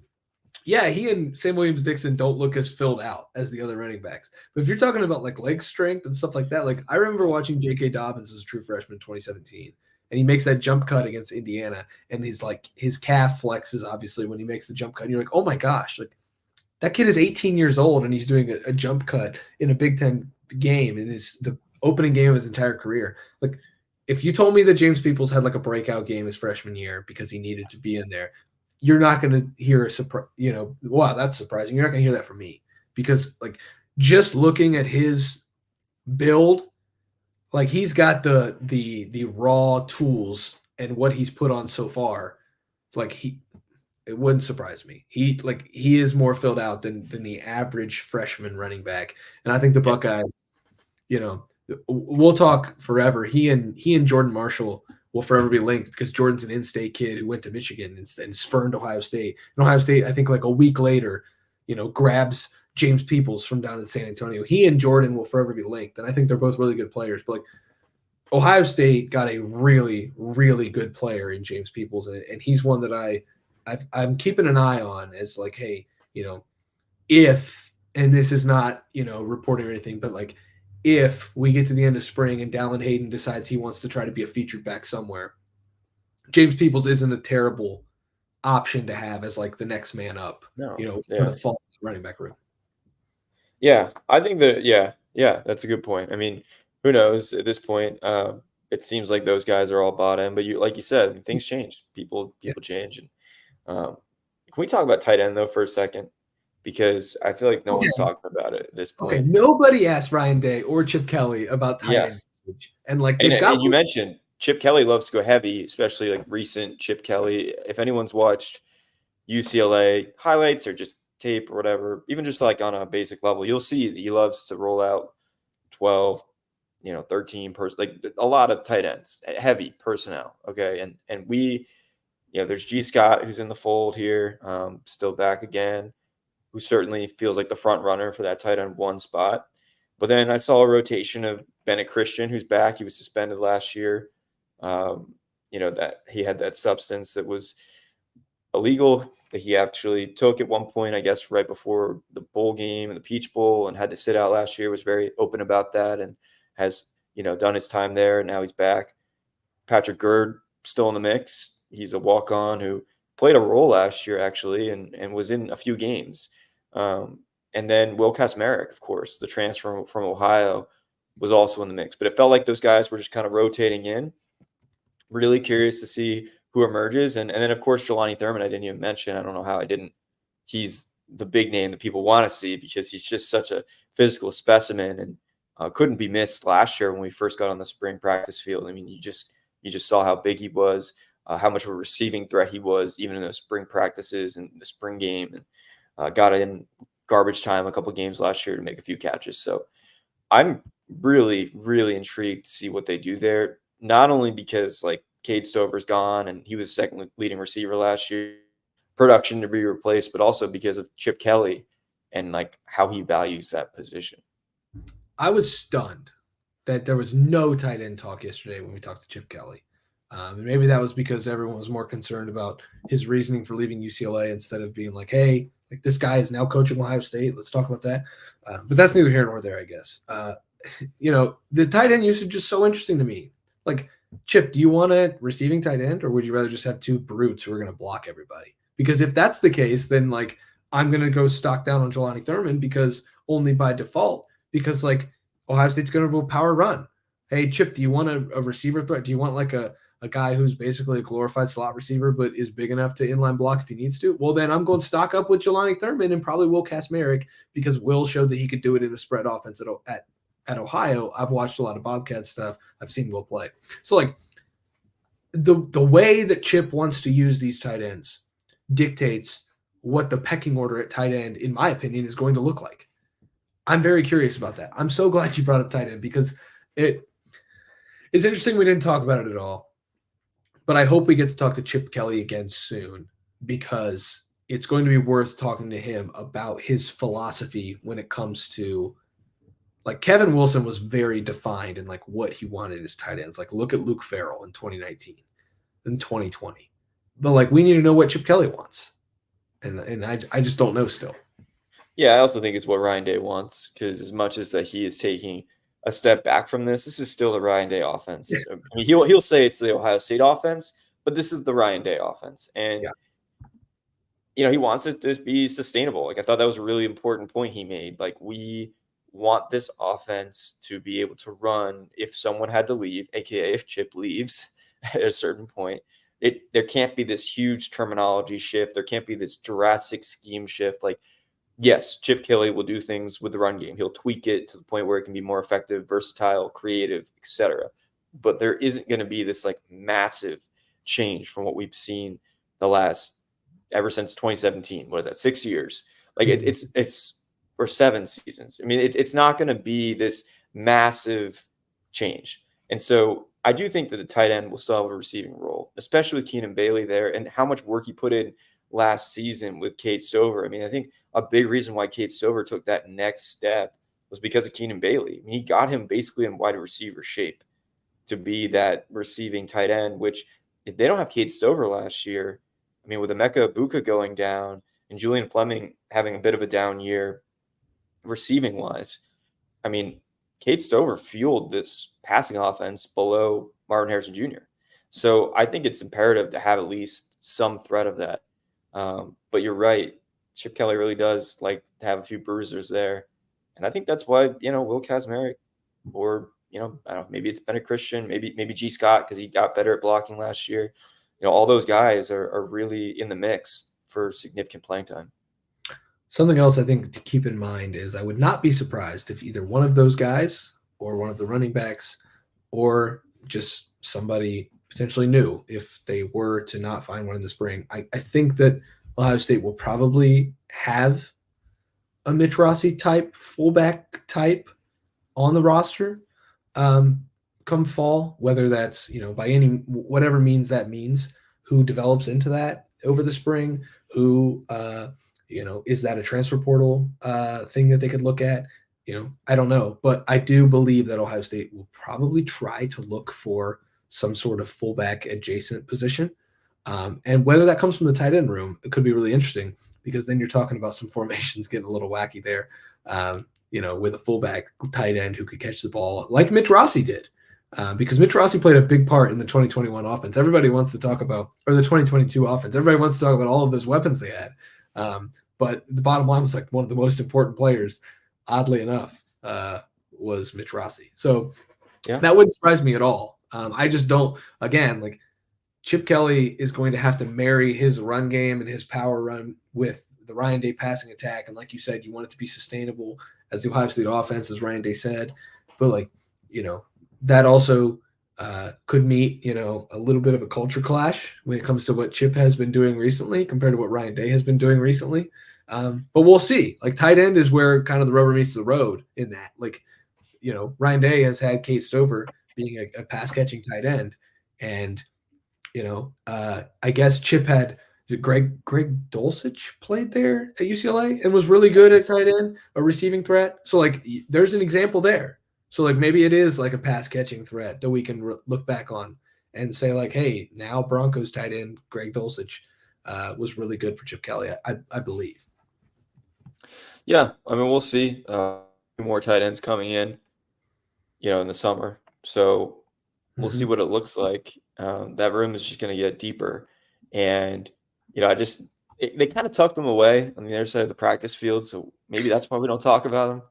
Yeah, he and Sam Williams-Dixon don't look as filled out as the other running backs. But if you're talking about like leg strength and stuff like that, like I remember watching J.K. Dobbins as a true freshman in 2017, and he makes that jump cut against Indiana, and he's like his calf flexes obviously when he makes the jump cut. And you're like, oh my gosh, like that kid is 18 years old and he's doing a jump cut in a Big Ten game and is the opening game of his entire career. Like if you told me that James Peoples had like a breakout game his freshman year because he needed to be in there, you're not going to hear a surprise, wow, that's surprising. You're not going to hear that from me because like just looking at his build, like he's got the raw tools and what he's put on so far. Like it wouldn't surprise me. He is more filled out than the average freshman running back. And I think the Buckeyes, we'll talk forever. He and Jordan Marshall will forever be linked because Jordan's an in-state kid who went to Michigan and spurned Ohio State. And Ohio State, I think like a week later, grabs James Peoples from down in San Antonio. He and Jordan will forever be linked. And I think they're both really good players. But like Ohio State got a really, really good player in James Peoples. And he's one that I'm keeping an eye on as like, hey, if, and this is not, reporting or anything, but like, if we get to the end of spring and Dallin Hayden decides he wants to try to be a featured back somewhere, James Peoples isn't a terrible option to have as like the next man up, for the fall running back room. Yeah, I think that's a good point. I mean, who knows at this point? It seems like those guys are all bought in, but like you said, things change. People change. And can we talk about tight end though for a second? Because I feel like no one's talking about it at this point. Okay, nobody asked Ryan Day or Chip Kelly about tight end usage. And like and you mentioned Chip Kelly loves to go heavy, especially like recent Chip Kelly. If anyone's watched UCLA highlights or just tape or whatever, even just like on a basic level, you'll see that he loves to roll out 12, 13 like a lot of tight ends, heavy personnel. Okay. And we, there's G Scott who's in the fold here, still back again, who certainly feels like the front runner for that tight end one spot. But then I saw a rotation of Bennett Christian, who's back. He was suspended last year. That he had that substance that was illegal that he actually took at one point, I guess, right before the bowl game and the Peach Bowl, and had to sit out last year, was very open about that and has, done his time there. And now he's back. Patrick Gerd still in the mix. He's a walk-on who played a role last year, actually, and was in a few games. And then Will Kacmarek, of course, the transfer from Ohio, was also in the mix. But it felt like those guys were just kind of rotating in. Really curious to see who emerges. And then, of course, Jelani Thurman, I didn't even mention. I don't know how I didn't. He's the big name that people want to see because he's just such a physical specimen and couldn't be missed last year when we first got on the spring practice field. I mean, you just saw how big he was. How much of a receiving threat he was, even in those spring practices and the spring game, and got in garbage time a couple games last year to make a few catches. So I'm really, really intrigued to see what they do there. Not only because like Cade Stover's gone and he was second leading receiver last year, production to be replaced, but also because of Chip Kelly and like how he values that position. I was stunned that there was no tight end talk yesterday when we talked to Chip Kelly. And maybe that was because everyone was more concerned about his reasoning for leaving UCLA instead of being like, hey, like this guy is now coaching Ohio State. Let's talk about that. But that's neither here nor there, I guess. The tight end usage is so interesting to me. Like, Chip, do you want a receiving tight end, or would you rather just have two brutes who are going to block everybody? Because if that's the case, then like I'm going to go stock down on Jelani Thurman because only by default, because like Ohio State's going to go power run. Hey, Chip, do you want a receiver threat? Do you want like a guy who's basically a glorified slot receiver but is big enough to inline block if he needs to? Well, then I'm going to stock up with Jelani Thurman and probably Will Kacmarek because Will showed that he could do it in a spread offense at Ohio. I've watched a lot of Bobcat stuff. I've seen Will play. So, like, the way that Chip wants to use these tight ends dictates what the pecking order at tight end, in my opinion, is going to look like. I'm very curious about that. I'm so glad you brought up tight end because it's interesting we didn't talk about it at all. But I hope we get to talk to Chip Kelly again soon because it's going to be worth talking to him about his philosophy when it comes to, like, Kevin Wilson was very defined in like what he wanted his tight ends. Like, look at Luke Farrell in 2019 and 2020. But like, we need to know what Chip Kelly wants. And I just don't know still. Yeah, I also think it's what Ryan Day wants, because as much as that he is taking a step back from this is still the Ryan Day offense. Yeah. I mean, he'll say it's the Ohio State offense, but this is the Ryan Day offense. And he wants it to be sustainable. Like, I thought that was a really important point he made. Like, we want this offense to be able to run if someone had to leave, aka if Chip leaves at a certain point. There can't be this huge terminology shift. There can't be this drastic scheme shift. Like, yes, Chip Kelly will do things with the run game. He'll tweak it to the point where it can be more effective, versatile, creative, etc. But there isn't going to be this like massive change from what we've seen ever since 2017. What is that? 6 years? Like it's or 7 seasons. I mean, it's not going to be this massive change. And so I do think that the tight end will still have a receiving role, especially with Keenan Bailey there and how much work he put in last season with Cade Stover. I mean, I think a big reason why Cade Stover took that next step was because of Keenan Bailey. I mean, he got him basically in wide receiver shape to be that receiving tight end, which if they don't have Cade Stover last year, I mean, with Emeka Ibuka going down and Julian Fleming having a bit of a down year receiving wise, I mean, Cade Stover fueled this passing offense below Marvin Harrison Jr. So I think it's imperative to have at least some threat of that. But you're right. Chip Kelly really does like to have a few bruisers there. And I think that's why, Will Kazmarek or, I don't know, maybe it's Bennett Christian, maybe G. Scott because he got better at blocking last year. All those guys are really in the mix for significant playing time. Something else I think to keep in mind is I would not be surprised if either one of those guys or one of the running backs or just somebody potentially new, if they were to not find one in the spring, I think that Ohio State will probably have a Mitch Rossi type fullback type on the roster come fall, whether that's, by any whatever means that means, who develops into that over the spring, who is that a transfer portal thing that they could look at? I don't know, but I do believe that Ohio State will probably try to look for some sort of fullback adjacent position. And whether that comes from the tight end room, it could be really interesting because then you're talking about some formations getting a little wacky there, with a fullback tight end who could catch the ball like Mitch Rossi did. Because Mitch Rossi played a big part in the 2021 offense. Everybody wants to talk about, or the 2022 offense. Everybody wants to talk about all of those weapons they had. But the bottom line was like one of the most important players, oddly enough, was Mitch Rossi. So that wouldn't surprise me at all. I just don't, again, like Chip Kelly is going to have to marry his run game and his power run with the Ryan Day passing attack. And like you said, you want it to be sustainable as the Ohio State offense, as Ryan Day said. But that also could meet, a little bit of a culture clash when it comes to what Chip has been doing recently compared to what Ryan Day has been doing recently. But we'll see. Like, tight end is where kind of the rubber meets the road in that. Like, Ryan Day has had Cade Stover being a pass catching tight end. And, I guess Chip had Greg Dulcich played there at UCLA and was really good at tight end, a receiving threat. So like there's an example there. So like maybe it is like a pass catching threat that we can look back on and say like, hey, now Broncos tight end Greg Dulcich was really good for Chip Kelly, I believe. Yeah, I mean, we'll see. More tight ends coming in, in the summer. So we'll see what it looks like. That room is just going to get deeper. And, they kind of tucked them away on the other side of the practice field. So maybe that's why we don't talk about them.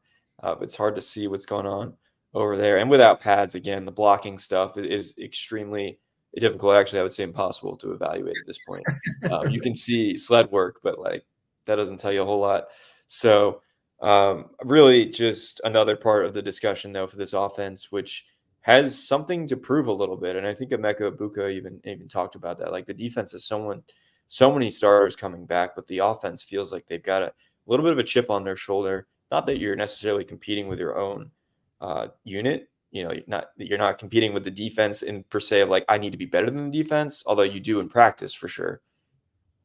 But it's hard to see what's going on over there. And without pads, again, the blocking stuff is extremely difficult. Actually, I would say impossible to evaluate at this point. You can see sled work, but like that doesn't tell you a whole lot. So really just another part of the discussion, though, for this offense, which has something to prove a little bit. And I think Emeka Ibuka even talked about that. Like the defense is so many starters coming back, but the offense feels like they've got a little bit of a chip on their shoulder. Not that you're necessarily competing with your own unit. You're not competing with the defense in per se of like, I need to be better than the defense, although you do in practice for sure.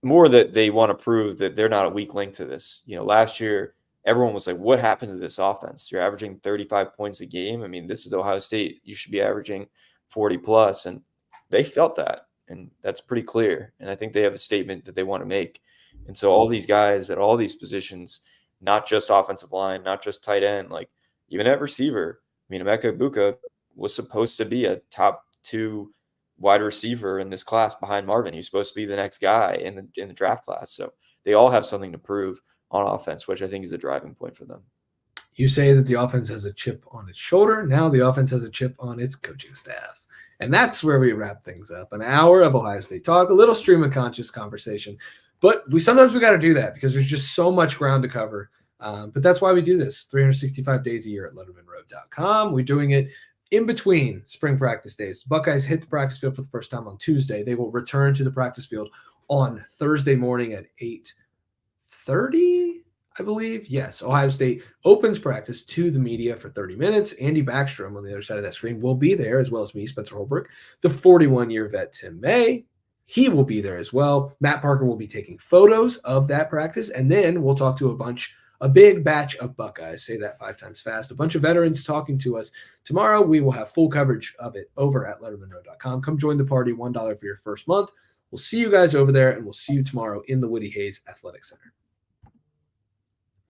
More that they want to prove that they're not a weak link to this. Last year, everyone was like, what happened to this offense? You're averaging 35 points a game. I mean, this is Ohio State. You should be averaging 40 plus. And they felt that. And that's pretty clear. And I think they have a statement that they want to make. And so all these guys at all these positions, not just offensive line, not just tight end, like even at receiver, I mean, Emeka Egbuka was supposed to be a top 2 wide receiver in this class behind Marvin. He's supposed to be the next guy in the draft class. So they all have something to prove on offense, which I think is a driving point for them. You say that the offense has a chip on its shoulder. Now the offense has a chip on its coaching staff. And that's where we wrap things up. An hour of Ohio State talk, a little stream of conscious conversation. But sometimes we got to do that because there's just so much ground to cover. But that's why we do this 365 days a year at lettermenrow.com. We're doing it in between spring practice days. The Buckeyes hit the practice field for the first time on Tuesday. They will return to the practice field on Thursday morning at 8:30, I believe. Yes, Ohio State opens practice to the media for 30 minutes. Andy Backstrom on the other side of that screen will be there, as well as me, Spencer Holbrook. The 41-year vet, Tim May, he will be there as well. Matt Parker will be taking photos of that practice, and then we'll talk to a big batch of Buckeyes, say that 5 times fast, a bunch of veterans talking to us. Tomorrow, we will have full coverage of it over at lettermenrow.com. Come join the party, $1 for your first month. We'll see you guys over there, and we'll see you tomorrow in the Woody Hayes Athletic Center.